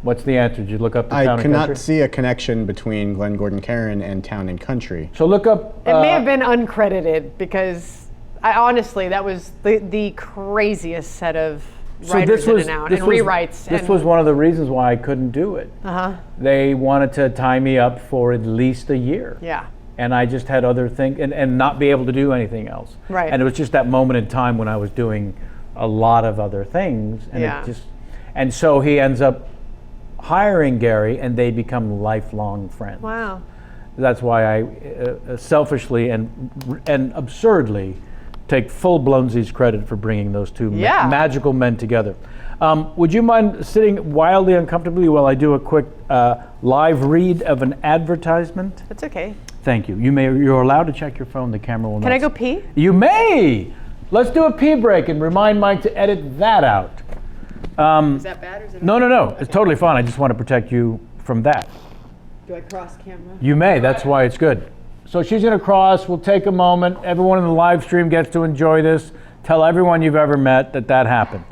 Speaker 1: What's the answer? Did you look up the
Speaker 3: I
Speaker 1: Town and
Speaker 3: cannot
Speaker 1: Country?
Speaker 3: see a connection between Glenn Gordon Caron and Town and Country.
Speaker 1: So look up.
Speaker 4: It may have been uncredited because honestly, that was the craziest set of writers in and out and rewrites.
Speaker 1: This was one of the reasons why I couldn't do it. They wanted to tie me up for at least a year.
Speaker 4: Yeah.
Speaker 1: And I just had other things and not be able to do anything else.
Speaker 4: Right.
Speaker 1: And it was just that moment in time when I was doing a lot of other things. And and so he ends up hiring Gary and they become lifelong friends.
Speaker 4: Wow.
Speaker 1: That's why I selfishly and absurdly take full blownsies credit for bringing those two magical men together. Would you mind sitting wildly uncomfortably while I do a quick live read of an advertisement?
Speaker 4: That's okay.
Speaker 1: Thank you. You're allowed to check your phone. The camera will not.
Speaker 4: Can I go pee?
Speaker 1: You may. Let's do a pee break and remind Mike to edit that out.
Speaker 4: Is that bad or is it
Speaker 1: No. Okay. It's totally fine. I just want to protect you from that.
Speaker 4: Do I cross camera?
Speaker 1: You may. That's why it's good. So she's going to cross. We'll take a moment. Everyone in the live stream gets to enjoy this. Tell everyone you've ever met that happened.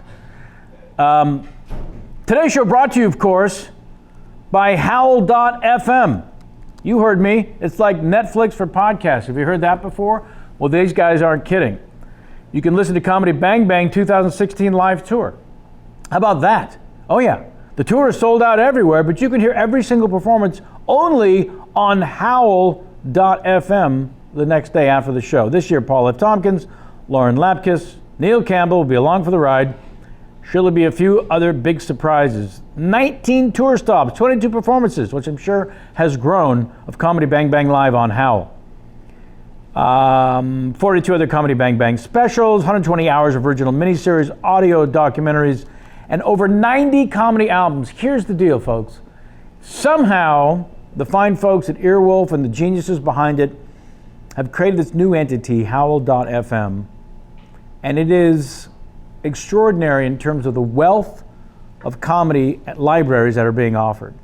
Speaker 1: Today's show brought to you, of course, by Howl.fm. You heard me. It's like Netflix for podcasts. Have you heard that before? Well, these guys aren't kidding. You can listen to Comedy Bang Bang 2016 live tour. How about that? Oh yeah, the tour is sold out everywhere, but you can hear every single performance only on Howl.fm the next day after the show. This year, Paul F. Tompkins, Lauren Lapkus, Neil Campbell will be along for the ride. Surely be a few other big surprises. 19 tour stops, 22 performances, which I'm sure has grown, of Comedy Bang Bang Live on Howl. 42 other Comedy Bang Bang specials, 120 hours of original miniseries, audio documentaries, and over 90 comedy albums. Here's the deal, folks. Somehow, the fine folks at Earwolf and the geniuses behind it have created this new entity, Howl.fm, and it is extraordinary in terms of the wealth of comedy libraries that are being offered.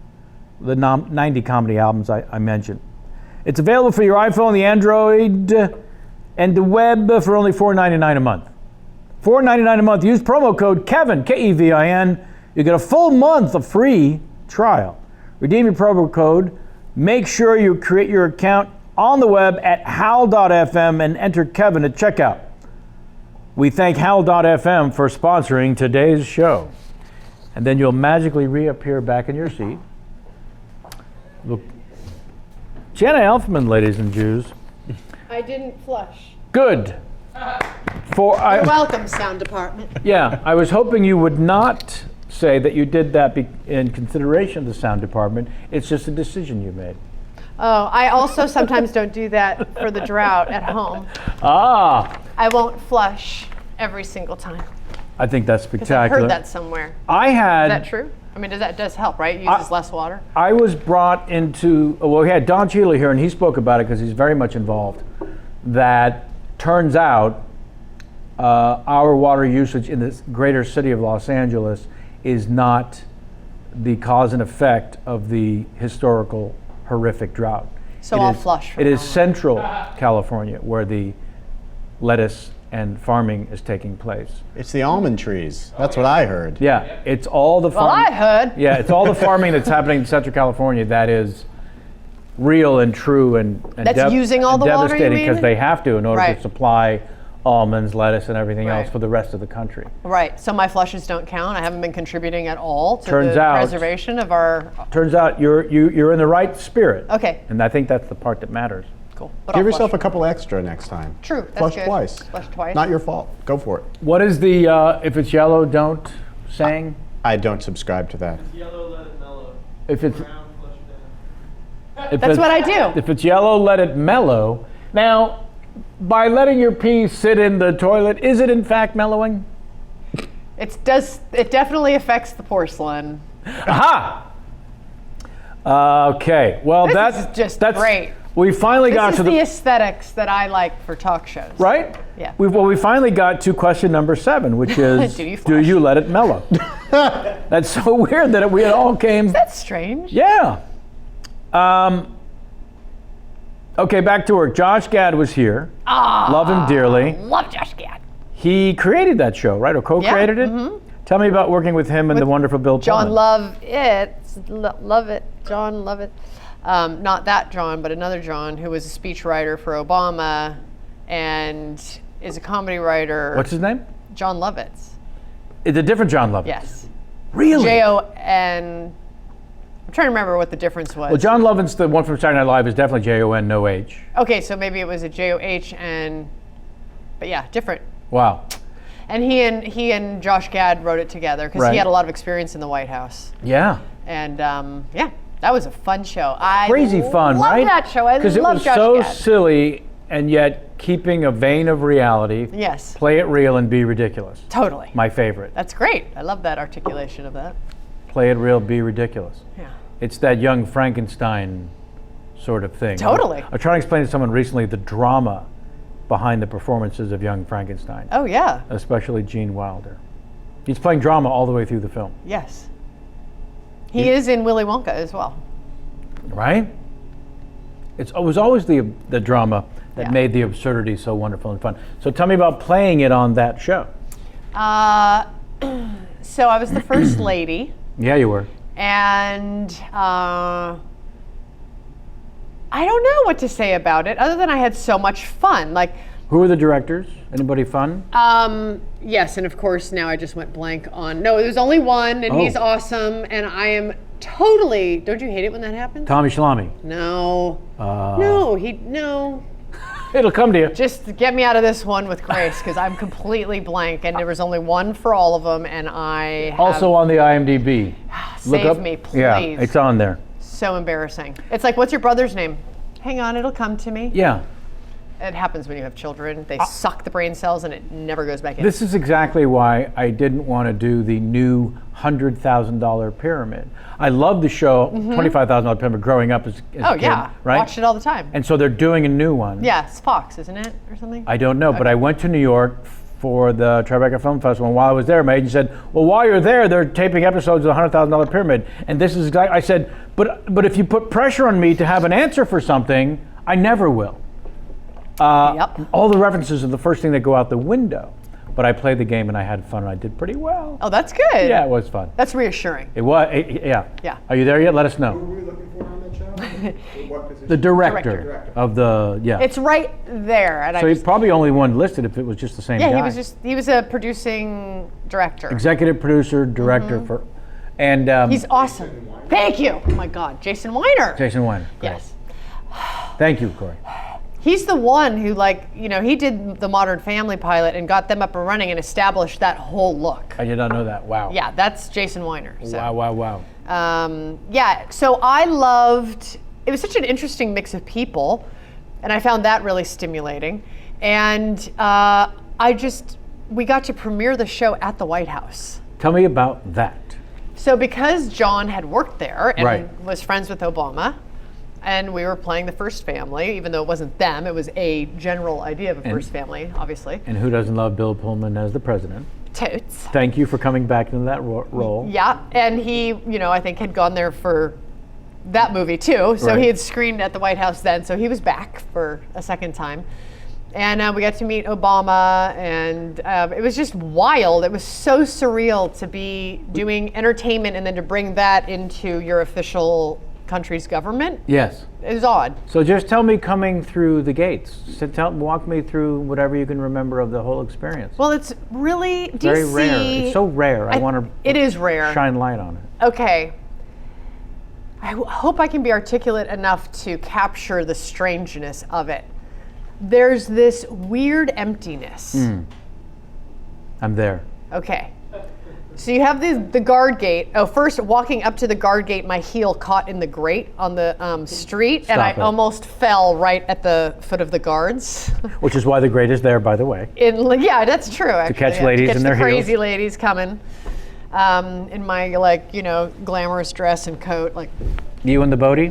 Speaker 1: The 90 comedy albums I mentioned. It's available for your iPhone, the Android, and the web for only $4.99 a month. $4.99 a month. Use promo code KEVIN, K-E-V-I-N. You get a full month of free trial. Redeem your promo code. Make sure you create your account on the web at howl.fm and enter Kevin at checkout. We thank Howl.fm for sponsoring today's show. And then you'll magically reappear back in your seat. Look. Jenna Elfman, ladies and Jews.
Speaker 4: I didn't flush.
Speaker 1: Good.
Speaker 4: You're welcome, sound department.
Speaker 1: Yeah, I was hoping you would not say that you did that in consideration of the sound department. It's just a decision you made.
Speaker 4: Oh, I also sometimes don't do that for the drought at home.
Speaker 1: Ah.
Speaker 4: I won't flush every single time.
Speaker 1: I think that's spectacular.
Speaker 4: I heard that somewhere.
Speaker 1: Is
Speaker 4: that true? I mean, that does help, right? It uses less water.
Speaker 1: I was brought into, we had Don Cheadle here, and he spoke about it because he's very much involved. That turns out our water usage in the greater city of Los Angeles is not the cause and effect of the historical horrific drought.
Speaker 4: So I'll flush from
Speaker 1: It is
Speaker 4: now on.
Speaker 1: central California where the lettuce and farming is taking place.
Speaker 3: It's the almond trees. That's what I heard.
Speaker 1: Yeah, it's all the
Speaker 4: Well, I heard.
Speaker 1: Yeah, it's all the farming that's happening in Central California that is real and true and
Speaker 4: That's using all the water, you
Speaker 1: devastating because
Speaker 4: mean?
Speaker 1: they have to in order
Speaker 4: Right.
Speaker 1: to supply almonds, lettuce, and everything else
Speaker 4: Right.
Speaker 1: for the rest of the country.
Speaker 4: Right. So my flushes don't count. I haven't been contributing at all to
Speaker 1: Turns
Speaker 4: the
Speaker 1: out-
Speaker 4: preservation of our.
Speaker 1: Turns out you're in the right spirit.
Speaker 4: Okay.
Speaker 1: And I think that's the part that matters.
Speaker 4: Cool. But
Speaker 3: Give
Speaker 4: I'll
Speaker 3: yourself a
Speaker 4: flush.
Speaker 3: couple extra next time.
Speaker 4: True, that's
Speaker 3: Flush
Speaker 4: good.
Speaker 3: twice.
Speaker 4: Flush twice.
Speaker 3: Not your fault. Go for it.
Speaker 1: What is the if it's yellow, don't saying?
Speaker 3: I don't subscribe to that.
Speaker 5: Yellow, let it mellow.
Speaker 1: If it's
Speaker 5: Brown, flush it down.
Speaker 1: if
Speaker 4: That's
Speaker 1: it's-
Speaker 4: what I do.
Speaker 1: If it's yellow, let it mellow. Now, by letting your pee sit in the toilet, is it in fact mellowing?
Speaker 4: It definitely affects the porcelain.
Speaker 1: Aha! Okay. Well,
Speaker 4: This is just great.
Speaker 1: We finally got
Speaker 4: This
Speaker 1: to
Speaker 4: is the aesthetics that I like for talk shows.
Speaker 1: right.
Speaker 4: Yeah.
Speaker 1: We finally got to question number 7, which is
Speaker 4: Do you
Speaker 1: do
Speaker 4: flush?
Speaker 1: you let it mellow? That's so weird that we all came.
Speaker 4: That's strange.
Speaker 1: Yeah. Okay, back to work. Josh Gad was here. Love him dearly.
Speaker 4: Love Josh Gad.
Speaker 1: He created that show, right? Or co-created it? Tell me about working with him and the wonderful Bill
Speaker 4: John
Speaker 1: Pullman.
Speaker 4: Love it. John Lovett. Not that John, but another John who was a speechwriter for Obama and is a comedy writer.
Speaker 1: What's his name?
Speaker 4: John Lovitz.
Speaker 1: It's a different John Lovett.
Speaker 4: Yes.
Speaker 1: Really?
Speaker 4: Jon. I'm trying to remember what the difference was.
Speaker 1: Well, John Lovett's the one from Saturday Night Live is definitely Jon, no H.
Speaker 4: Okay, so maybe it was a JOH but yeah, different.
Speaker 1: Wow.
Speaker 4: And he and Josh Gad wrote it together because
Speaker 1: Right.
Speaker 4: he had a lot of experience in the White House.
Speaker 1: Yeah.
Speaker 4: And yeah, that was a fun show.
Speaker 1: Crazy fun,
Speaker 4: love
Speaker 1: right?
Speaker 4: that show. I
Speaker 1: Because it
Speaker 4: love
Speaker 1: was
Speaker 4: Josh
Speaker 1: so
Speaker 4: Gad.
Speaker 1: silly and yet keeping a vein of reality.
Speaker 4: Yes.
Speaker 1: Play it real and be ridiculous.
Speaker 4: Totally.
Speaker 1: My favorite.
Speaker 4: That's great. I love that articulation of that.
Speaker 1: Play it real, be ridiculous.
Speaker 4: Yeah.
Speaker 1: It's that young Frankenstein sort of thing.
Speaker 4: Totally.
Speaker 1: I tried to explain to someone recently the drama behind the performances of young Frankenstein,
Speaker 4: Oh yeah.
Speaker 1: especially Gene Wilder. He's playing drama all the way through the film,
Speaker 4: Yes. He is in Willy Wonka as well.
Speaker 1: right? It was always the drama that
Speaker 4: Yeah.
Speaker 1: made the absurdity so wonderful and fun. So tell me about playing it on that show.
Speaker 4: So I was the first lady,
Speaker 1: Yeah, you were.
Speaker 4: and I don't know what to say about it other than I had so much fun. Like,
Speaker 1: Who were the directors? Anybody fun?
Speaker 4: yes, and of course now I just went blank on. No, there's only one, and he's
Speaker 1: Oh.
Speaker 4: awesome, and I am totally. Don't you hate it when that happens?
Speaker 1: Tommy Shalami.
Speaker 4: No. No.
Speaker 1: It'll come to you.
Speaker 4: Just get me out of this one with grace because I'm completely blank, and there was only one for all of them, and I have,
Speaker 1: Also on the IMDb.
Speaker 4: save me, please.
Speaker 1: Yeah, it's on there.
Speaker 4: So embarrassing. It's like, what's your brother's name? Hang on, it'll come to me.
Speaker 1: Yeah.
Speaker 4: It happens when you have children. They suck the brain cells, and it never goes back in.
Speaker 1: This is exactly why I didn't want to do the new $100,000 pyramid. I love the show, $25,000 pyramid, growing up as
Speaker 4: oh
Speaker 1: a kid,
Speaker 4: yeah,
Speaker 1: right?
Speaker 4: watched it all the time.
Speaker 1: And so they're doing a new one.
Speaker 4: Yeah, it's Fox, isn't it, or something?
Speaker 1: I don't know, but I went to New York for the Tribeca Film Festival, and while I was there, my agent said, well, while you're there, they're taping episodes of the $100,000 pyramid. And this is exactly, I said, but if you put pressure on me to have an answer for something, I never will.
Speaker 4: Yep.
Speaker 1: All the references are the first thing that go out the window. But I played the game and I had fun and I did pretty well.
Speaker 4: Oh, that's good.
Speaker 1: Yeah, it was fun.
Speaker 4: That's reassuring.
Speaker 1: It was, yeah.
Speaker 4: Yeah.
Speaker 1: Are you there yet? Let us
Speaker 2: Who
Speaker 1: know.
Speaker 2: were we looking for on that show? What position?
Speaker 1: The director
Speaker 4: Director.
Speaker 1: of the, yeah.
Speaker 4: It's right there, and
Speaker 1: So
Speaker 4: I
Speaker 1: he's
Speaker 4: just,
Speaker 1: probably only one listed if it was just the same guy.
Speaker 4: yeah, he was a producing director.
Speaker 1: Executive producer, director for, and
Speaker 4: He's awesome. Thank you. Oh my God, Jason Weiner.
Speaker 1: Jason Weiner. Great.
Speaker 4: Yes.
Speaker 1: Thank you, Corey.
Speaker 4: He's the one who, like, he did the Modern Family pilot and got them up and running and established that whole look.
Speaker 1: I did not know that. Wow.
Speaker 4: Yeah, that's Jason Weiner. So.
Speaker 1: Wow.
Speaker 4: Yeah, so I loved, it was such an interesting mix of people, and I found that really stimulating. And we got to premiere the show at the White House.
Speaker 1: Tell me about that.
Speaker 4: So because John had worked there and
Speaker 1: Right.
Speaker 4: was friends with Obama, and we were playing the first family, even though it wasn't them, it was a general idea of a first family, obviously.
Speaker 1: And who doesn't love Bill Pullman as the president?
Speaker 4: Totes.
Speaker 1: Thank you for coming back into that role.
Speaker 4: Yeah, and he, I think had gone there for that movie too. So
Speaker 1: Right.
Speaker 4: he had screened at the White House then. So he was back for a second time. And we got to meet Obama, and it was just wild. It was so surreal to be doing entertainment and then to bring that into your official country's government.
Speaker 1: Yes.
Speaker 4: It was odd.
Speaker 1: So just tell me coming through the gates. So walk me through whatever you can remember of the whole experience.
Speaker 4: Well, it's really DC.
Speaker 1: Very rare. It's so rare. I want to
Speaker 4: It is rare.
Speaker 1: shine light on it.
Speaker 4: Okay. I hope I can be articulate enough to capture the strangeness of it. There's this weird emptiness.
Speaker 1: I'm there.
Speaker 4: Okay. So you have the guard gate. Oh, first walking up to the guard gate, my heel caught in the grate on the street, and I almost fell right at the foot of the guards.
Speaker 1: Which is why the grate is there, by the way.
Speaker 4: Yeah, that's true. Actually.
Speaker 1: To catch ladies in their
Speaker 4: the crazy
Speaker 1: heels.
Speaker 4: ladies coming in my glamorous dress and coat.
Speaker 1: You and the Bodie?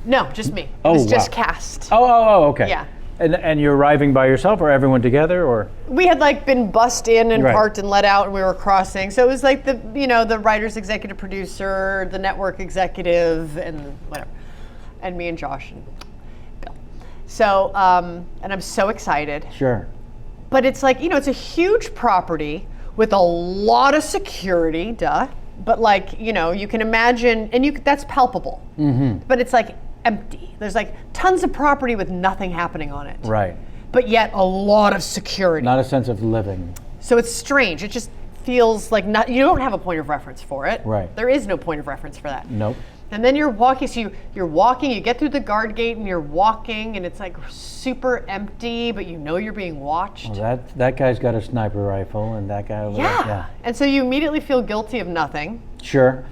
Speaker 4: No, just me.
Speaker 1: Oh,
Speaker 4: it was just
Speaker 1: wow.
Speaker 4: cast.
Speaker 1: Oh, okay.
Speaker 4: Yeah.
Speaker 1: And you're arriving by yourself, or everyone together, or?
Speaker 4: We had been bussed in and
Speaker 1: Right.
Speaker 4: parked and let out, and we were crossing. So it was the writer's executive producer, the network executive, and whatever, and me and Josh and Bill. So and I'm so excited.
Speaker 1: Sure.
Speaker 4: But it's it's a huge property with a lot of security, duh. But you can imagine, and that's palpable. Mm-hmm. But it's empty. There's tons of property with nothing happening on it.
Speaker 1: Right.
Speaker 4: But yet a lot of security.
Speaker 1: Not a sense of living.
Speaker 4: So it's strange. It just feels like you don't have a point of reference for it.
Speaker 1: Right.
Speaker 4: There is no point of reference for that.
Speaker 1: Nope.
Speaker 4: And then you're walking, so you're walking, you get through the guard gate and you're walking and it's super empty, but you're being watched.
Speaker 1: Well, that guy's got a sniper rifle, and that guy over there.
Speaker 4: Yeah. And so you immediately feel guilty of nothing.
Speaker 1: Sure.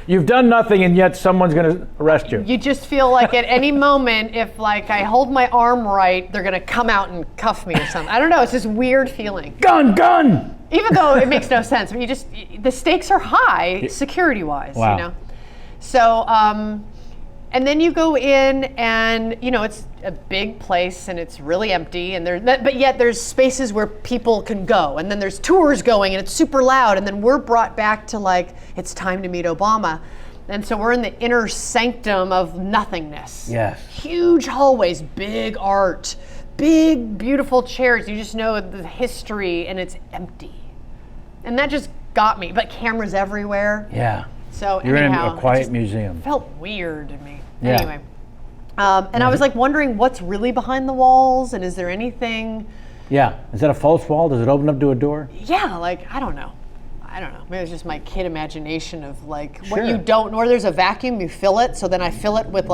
Speaker 1: You've done nothing, and yet someone's going to arrest you.
Speaker 4: You just feel like at any moment, if I hold my arm right, they're going to come out and cuff me or something. I don't know. It's this weird feeling.
Speaker 1: Gun!
Speaker 4: Even though it makes no sense, but the stakes are high security-wise.
Speaker 1: Wow.
Speaker 4: So, and then you go in, and it's a big place, and it's really empty, and but yet there's spaces where people can go, and then there's tours going, and it's super loud, and then we're brought back to it's time to meet Obama, and so we're in the inner sanctum of nothingness.
Speaker 1: Yes.
Speaker 4: Huge hallways, big art, big beautiful chairs. You just know the history, and it's empty, and that just got me. But cameras everywhere.
Speaker 1: Yeah.
Speaker 4: So
Speaker 1: You're
Speaker 4: anyhow,
Speaker 1: in a quiet
Speaker 4: it just
Speaker 1: museum.
Speaker 4: felt weird to me.
Speaker 1: Yeah.
Speaker 4: Anyway, and I was wondering what's really behind the walls, and is there anything?
Speaker 1: Yeah. Is that a false wall? Does it open up to a door?
Speaker 4: Yeah, I don't know. Maybe it's just my kid imagination of what
Speaker 1: Sure.
Speaker 4: you don't know. Or there's a vacuum, you fill it. So then I fill it with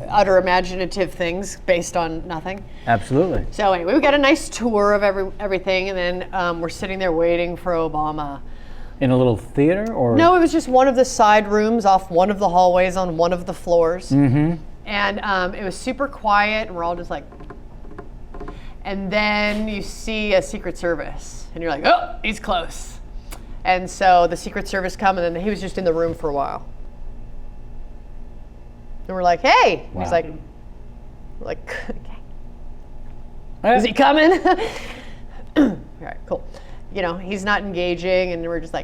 Speaker 4: utter imaginative things based on nothing.
Speaker 1: Absolutely.
Speaker 4: So anyway, we got a nice tour of everything, and then we're sitting there waiting for Obama.
Speaker 1: In a little theater, or?
Speaker 4: No, it was just one of the side rooms off one of the hallways on one of the floors. Mm-hmm. And it was super quiet, and we're all just and then you see a Secret Service, and you're like, oh, he's close. And so the Secret Service come, and then he was just in the room for a while. And we're like, hey.
Speaker 1: Wow.
Speaker 4: He's like, okay. Is he coming? All right, cool. He's not engaging, and we're just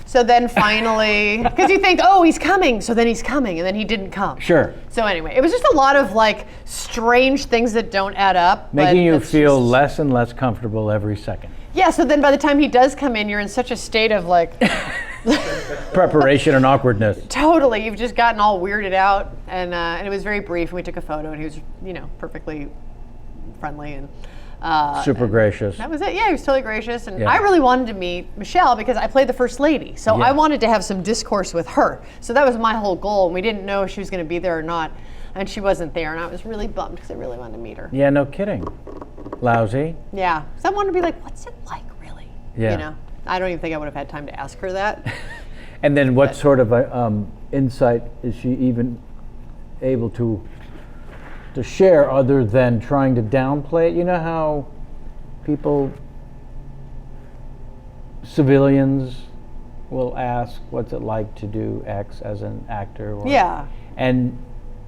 Speaker 4: so then finally, because you think, oh, he's coming, so then he's coming, and then he didn't come.
Speaker 1: Sure.
Speaker 4: So anyway, it was just a lot of strange things that don't add up.
Speaker 1: Making you feel less and less comfortable every second.
Speaker 4: Yeah, so then by the time he does come in, you're in such a state of
Speaker 1: Preparation and awkwardness.
Speaker 4: Totally, you've just gotten all weirded out, and it was very brief, and we took a photo, and he was, perfectly friendly and
Speaker 1: super gracious.
Speaker 4: That was it. Yeah, he was totally gracious. And
Speaker 1: Yeah.
Speaker 4: I really wanted to meet Michelle because I played the First Lady. So
Speaker 1: Yeah.
Speaker 4: I wanted to have some discourse with her. So that was my whole goal. And we didn't know if she was going to be there or not. And she wasn't there. And I was really bummed because I really wanted to meet her.
Speaker 1: Yeah, no kidding. Lousy.
Speaker 4: Yeah. So I wanted to be like, what's it like, really?
Speaker 1: Yeah.
Speaker 4: I don't even think I would have had time to ask her that.
Speaker 1: And then what sort of insight is she even able to share other than trying to downplay it? You know how civilians will ask, what's it like to do X as an actor?
Speaker 4: Yeah.
Speaker 1: And,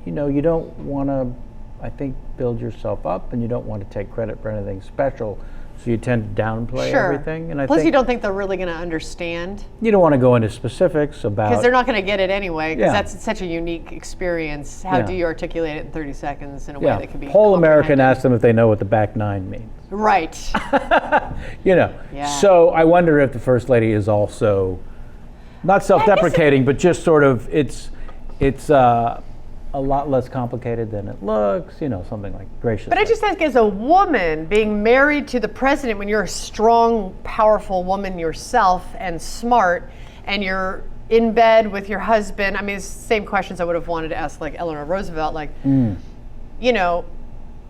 Speaker 1: you don't want to, I think, build yourself up, and you don't want to take credit for anything special. So you tend to downplay everything. And I
Speaker 4: Plus,
Speaker 1: think
Speaker 4: you don't think they're really going to understand.
Speaker 1: you don't want to go into specifics about...
Speaker 4: Because they're not going to get it anyway, because
Speaker 1: Yeah.
Speaker 4: that's such a unique experience. How
Speaker 1: Yeah.
Speaker 4: do you articulate it in 30 seconds in a way
Speaker 1: Yeah,
Speaker 4: that can be
Speaker 1: Whole American
Speaker 4: comprehended?
Speaker 1: asked them if they know what the back nine means.
Speaker 4: Right.
Speaker 1: You know.
Speaker 4: Yeah.
Speaker 1: So I wonder if the First Lady is also not self-deprecating, but just sort of it's a lot less complicated than it looks. You know, something like gracious.
Speaker 4: But I just think as a woman, being married to the president when you're a strong, powerful woman yourself and smart, and you're in bed with your husband, I mean, it's the same questions I would have wanted to ask like Eleanor Roosevelt, like, you know,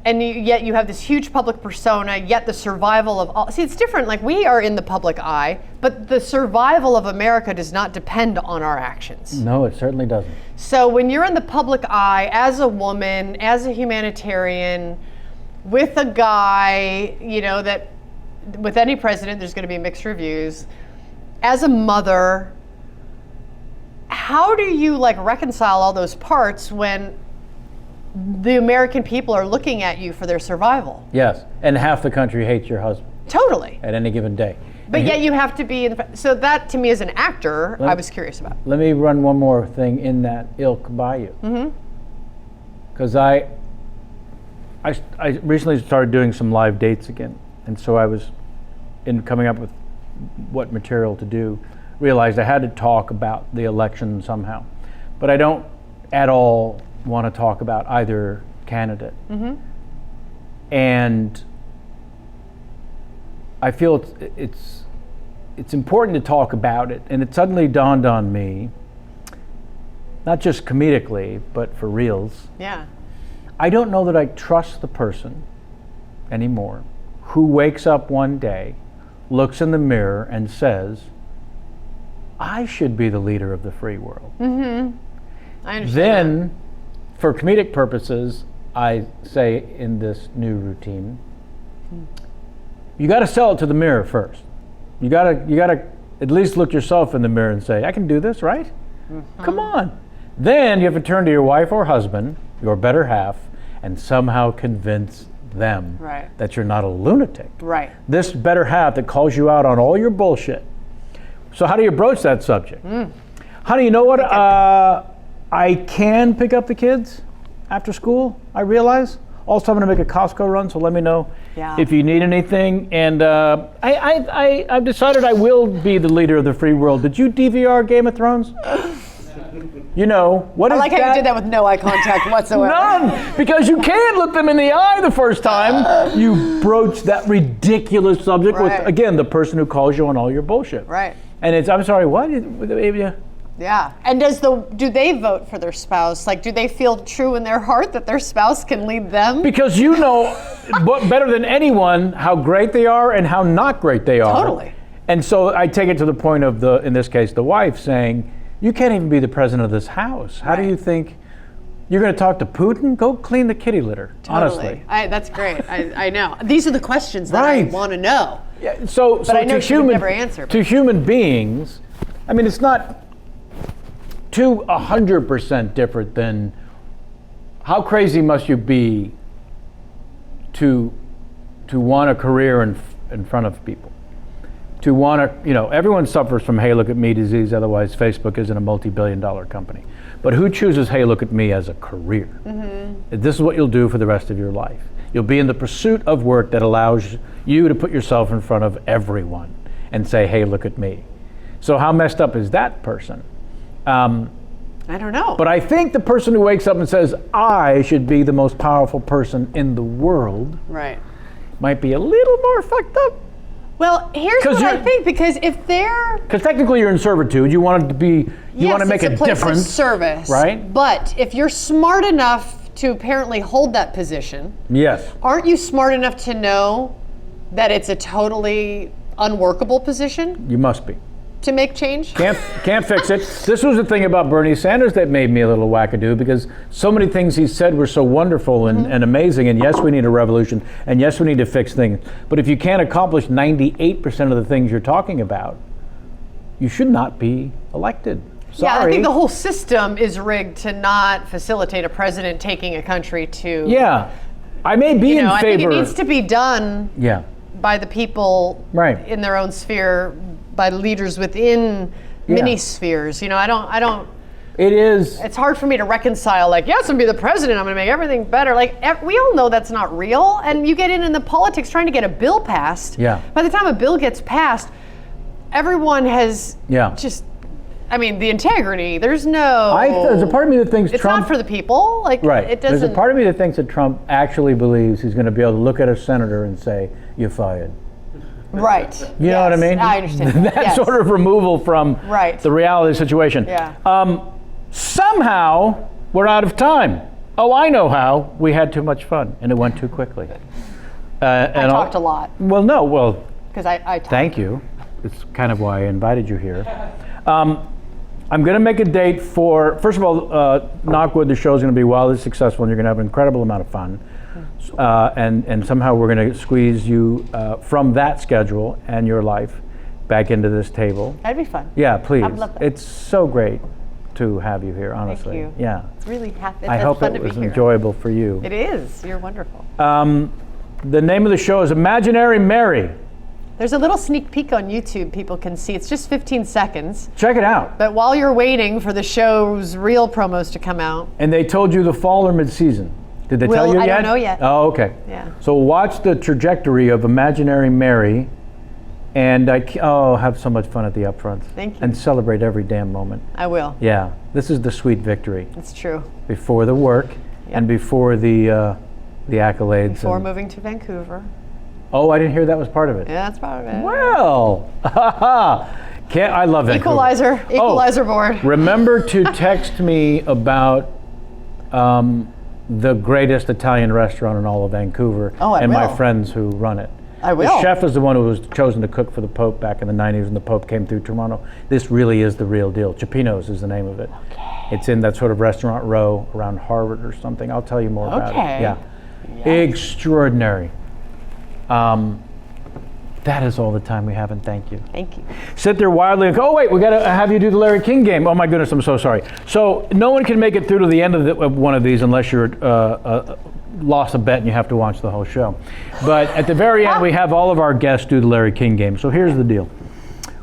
Speaker 4: and yet you have this huge public persona, yet the survival of all, see, it's different, like we are in the public eye, but the survival of America does not depend on our actions.
Speaker 1: No, it certainly doesn't.
Speaker 4: So when you're in the public eye as a woman, as a humanitarian, with a guy, you know, that with any president, there's going to be mixed reviews. As a mother, how do you like reconcile all those parts when the American people are looking at you for their survival?
Speaker 1: Yes, and half the country hates your husband
Speaker 4: Totally.
Speaker 1: at any given day.
Speaker 4: But yet you have to be in the, so that to me as an actor, I was curious about.
Speaker 1: Let me run one more thing in that ilk by you. Because I recently started doing some live dates again, and so I was in coming up with what material to do, realized I had to talk about the election somehow. But I don't at all want to talk about either candidate. And I feel it's important to talk about it, and it suddenly dawned on me, not just comedically, but for reals.
Speaker 4: Yeah.
Speaker 1: I don't know that I trust the person anymore who wakes up one day, looks in the mirror, and says, I should be the leader of the free world.
Speaker 4: I understand.
Speaker 1: Then, for comedic purposes, I say in this new routine, you got to sell it to the mirror first. You got to at least look yourself in the mirror and say, I can do this, right? Come on. Then you have to turn to your wife or husband, your better half, and somehow convince them that you're not a lunatic.
Speaker 4: Right.
Speaker 1: This better half that calls you out on all your bullshit. So how do you broach that subject? Honey, you know what? I can pick up the kids after school, I realize. Also, I'm going to make a Costco run, so let me know if you need anything. And I've decided I will be the leader of the free world. Did you DVR Game of Thrones? You know, what
Speaker 4: I
Speaker 1: is
Speaker 4: like how you did that with no eye contact whatsoever.
Speaker 1: None, because you can't look them in the eye the first time you broach that ridiculous subject with, again, the person who calls you on all your bullshit.
Speaker 4: Right.
Speaker 1: And it's, I'm sorry, what?
Speaker 4: Yeah. And do they vote for their spouse? Like, do they feel true in their heart that their spouse can lead them?
Speaker 1: Because you know better than anyone how great they are and how not great they are.
Speaker 4: Totally.
Speaker 1: And so I take it to the point of in this case, the wife saying, you can't even be the president of this house. How do you think you're going to talk to Putin? Go clean the kitty litter, honestly.
Speaker 4: That's great. I know. These are the questions that I want to know.
Speaker 1: Yeah, so
Speaker 4: I know she would never answer.
Speaker 1: To human beings, I mean, it's not too 100% different than how crazy must you be to want a career in front of people. To want to, everyone suffers from hey, look at me disease, otherwise Facebook isn't a multi-billion-dollar company. But who chooses hey, look at me as a career? This is what you'll do for the rest of your life. You'll be in the pursuit of work that allows you to put yourself in front of everyone and say, hey, look at me. So how messed up is that person?
Speaker 4: I don't know.
Speaker 1: But I think the person who wakes up and says, I should be the most powerful person in the world might be a little more fucked up.
Speaker 4: Well, here's what I think, because if they're...
Speaker 1: Because technically you're in servitude, you want it to be, you want to make a difference.
Speaker 4: Yes, it's a place of service.
Speaker 1: Right?
Speaker 4: But if you're smart enough to apparently hold that position, aren't you smart enough to know that it's a totally unworkable position?
Speaker 1: You must be.
Speaker 4: To make change?
Speaker 1: Can't fix it. This was the thing about Bernie Sanders that made me a little wackadoo, because so many things he said were so wonderful and amazing, and yes, we need a revolution, and yes, we need to fix things. But if you can't accomplish 98% of the things you're talking about, you should not be elected. Sorry.
Speaker 4: Yeah, I think the whole system is rigged to not facilitate a president taking a country to...
Speaker 1: Yeah. I may be in favor...
Speaker 4: I think it needs to be done by the people in their own sphere, by leaders within mini spheres. I don't.
Speaker 1: It is.
Speaker 4: It's hard for me to reconcile, like, yes, I'm gonna be the president, I'm gonna make everything better. Like, we all know that's not real, and you get in the politics trying to get a bill passed.
Speaker 1: Yeah.
Speaker 4: By the time a bill gets passed, everyone has just, the integrity, there's no...
Speaker 1: There's a part of me that thinks
Speaker 4: it's
Speaker 1: Trump...
Speaker 4: not for the people. Like, it doesn't...
Speaker 1: There's a part of me that thinks that Trump actually believes he's going to be able to look at a senator and say, "You're fired."
Speaker 4: Right.
Speaker 1: You know what I mean?
Speaker 4: I understand.
Speaker 1: That sort of removal from the reality of the situation.
Speaker 4: Yeah.
Speaker 1: Somehow, we're out of time. Oh, I know how. We had too much fun, and it went too quickly.
Speaker 4: I talked a lot.
Speaker 1: Well, no,
Speaker 4: because I talked.
Speaker 1: Thank you. It's kind of why I invited you here. I'm going to make a date for, first of all, knock wood, the show is going to be wildly successful, and you're going to have an incredible amount of fun. And somehow we're going to squeeze you from that schedule and your life back into this table.
Speaker 4: That'd be fun.
Speaker 1: Yeah, please.
Speaker 4: I'd love that.
Speaker 1: It's so great to have you here, honestly.
Speaker 4: Thank you.
Speaker 1: Yeah.
Speaker 4: It's really happy.
Speaker 1: I hope it was enjoyable for you.
Speaker 4: It is. You're wonderful.
Speaker 1: The name of the show is Imaginary Mary.
Speaker 4: There's a little sneak peek on YouTube people can see. It's just 15 seconds.
Speaker 1: Check it out.
Speaker 4: But while you're waiting for the show's real promos to come out.
Speaker 1: And they told you the fall or mid-season. Did they tell you yet?
Speaker 4: I don't know yet.
Speaker 1: Oh, okay.
Speaker 4: Yeah.
Speaker 1: So watch the trajectory of Imaginary Mary, and have so much fun at the upfronts.
Speaker 4: Thank you.
Speaker 1: And celebrate every damn moment.
Speaker 4: I will.
Speaker 1: Yeah. This is the sweet victory.
Speaker 4: It's true.
Speaker 1: Before the work and before the accolades.
Speaker 4: Before moving to Vancouver.
Speaker 1: Oh, I didn't hear that was part of it.
Speaker 4: Yeah, that's part of it.
Speaker 1: Well, I love Vancouver.
Speaker 4: Equalizer board.
Speaker 1: Remember to text me about the greatest Italian restaurant in all of Vancouver and my friends who run it.
Speaker 4: I will.
Speaker 1: The chef is the one who was chosen to cook for the Pope back in the 90s when the Pope came through Toronto. This really is the real deal. Cipino's is the name of it. Okay. It's in that sort of restaurant row around Harvard or something. I'll tell you more about it. Yeah. Yes. Extraordinary. That is all the time we have, and thank you.
Speaker 4: Thank you.
Speaker 1: Sit there wildly and go, oh wait, we got to have you do the Larry King game. Oh my goodness, I'm so sorry. So no one can make it through to the end of one of these unless you're lost a bet and you have to watch the whole show. But at the very end, we have all of our guests do the Larry King game. So here's the deal.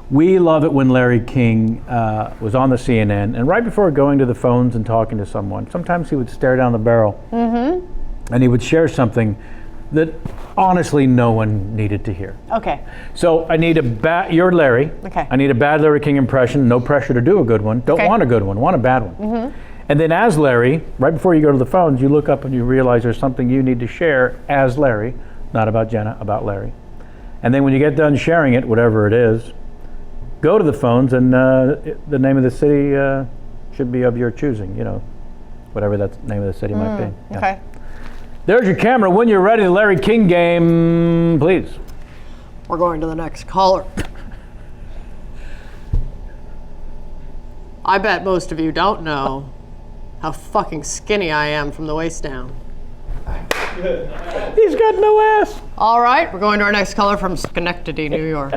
Speaker 1: We love it when Larry King was on the CNN, and right before going to the phones and talking to someone, sometimes he would stare down the barrel and he would share something that honestly no one needed to hear.
Speaker 4: Okay.
Speaker 1: So I need you're Larry.
Speaker 4: Okay.
Speaker 1: I need a bad Larry King impression. No pressure to do a good one. Don't want a good one. Want a bad one. And then as Larry, right before you go to the phones, you look up and you realize there's something you need to share as Larry, not about Jenna, about Larry. And then when you get done sharing it, whatever it is, go to the phones and the name of the city should be of your choosing, whatever that name of the city might be. Yeah.
Speaker 4: Okay.
Speaker 1: There's your camera. When you're ready, the Larry King game, please.
Speaker 4: We're going to the next caller. I bet most of you don't know how fucking skinny I am from the waist down.
Speaker 1: He's got no ass.
Speaker 4: All right, we're going to our next caller from Schenectady, New York.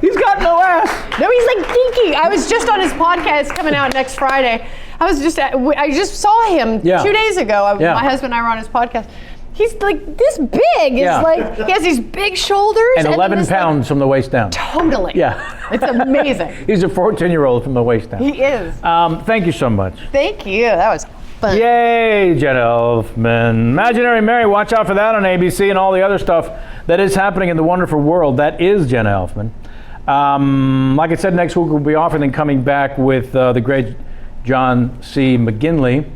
Speaker 1: He's got no ass.
Speaker 4: No, he's like dinky. I was just on his podcast coming out next Friday. I just saw him 2 days ago. My husband and I were on his podcast. He's like this big. It's like he has these big shoulders.
Speaker 1: And 11 pounds from the waist down.
Speaker 4: Totally.
Speaker 1: Yeah.
Speaker 4: It's amazing.
Speaker 1: He's a 14-year-old from the waist down.
Speaker 4: He is.
Speaker 1: Thank you so much.
Speaker 4: Thank you. That was fun.
Speaker 1: Yay, Jenna Elfman. Imaginary Mary, watch out for that on ABC and all the other stuff that is happening in the wonderful world. That is Jenna Elfman. Like I said, next week we'll be off and then coming back with the great John C. McGinley.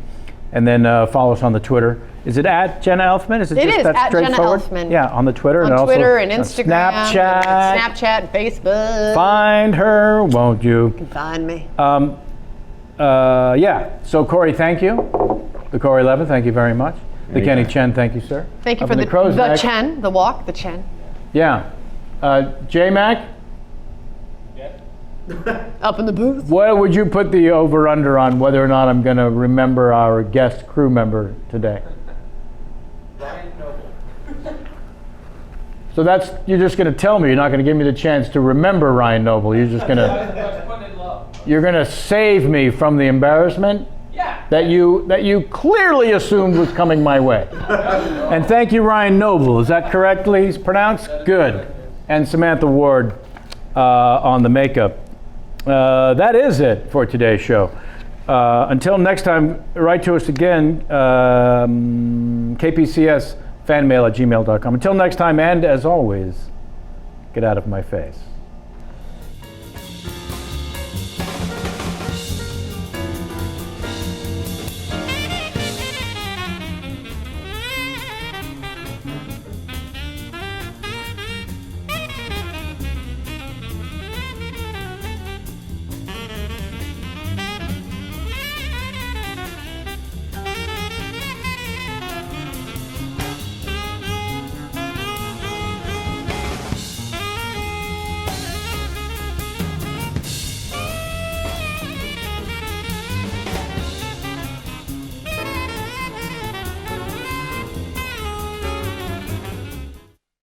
Speaker 1: And then follow us on the Twitter. Is it at Jenna Elfman? Is it just that
Speaker 4: at
Speaker 1: straightforward?
Speaker 4: Jenna Elfman.
Speaker 1: Yeah, on the Twitter.
Speaker 4: On
Speaker 1: and
Speaker 4: Twitter
Speaker 1: also
Speaker 4: and Instagram.
Speaker 1: Snapchat.
Speaker 4: Facebook.
Speaker 1: Find her, won't you?
Speaker 4: You can find me.
Speaker 1: So Corey, thank you. The Corey Levin, thank you very much. The Kenny Chen, thank you, sir.
Speaker 4: Thank you for the Chen, the walk, the Chen.
Speaker 1: Yeah. J-Mac?
Speaker 4: Up in the booth.
Speaker 1: What would you put the over-under on whether or not I'm going to remember our guest crew member today?
Speaker 5: Ryan Noble.
Speaker 1: So you're just going to tell me, you're not going to give me the chance to remember Ryan Noble. You're just going to... You're going to save me from the embarrassment?
Speaker 5: Yeah.
Speaker 1: that you clearly assumed was coming my way. And thank you, Ryan Noble. Is that correctly pronounced? Good. And Samantha Ward on the makeup. That is it for today's show. Until next time, write to us again, kpcsfanmail@gmail.com. Until next time, and as always, get out of my face.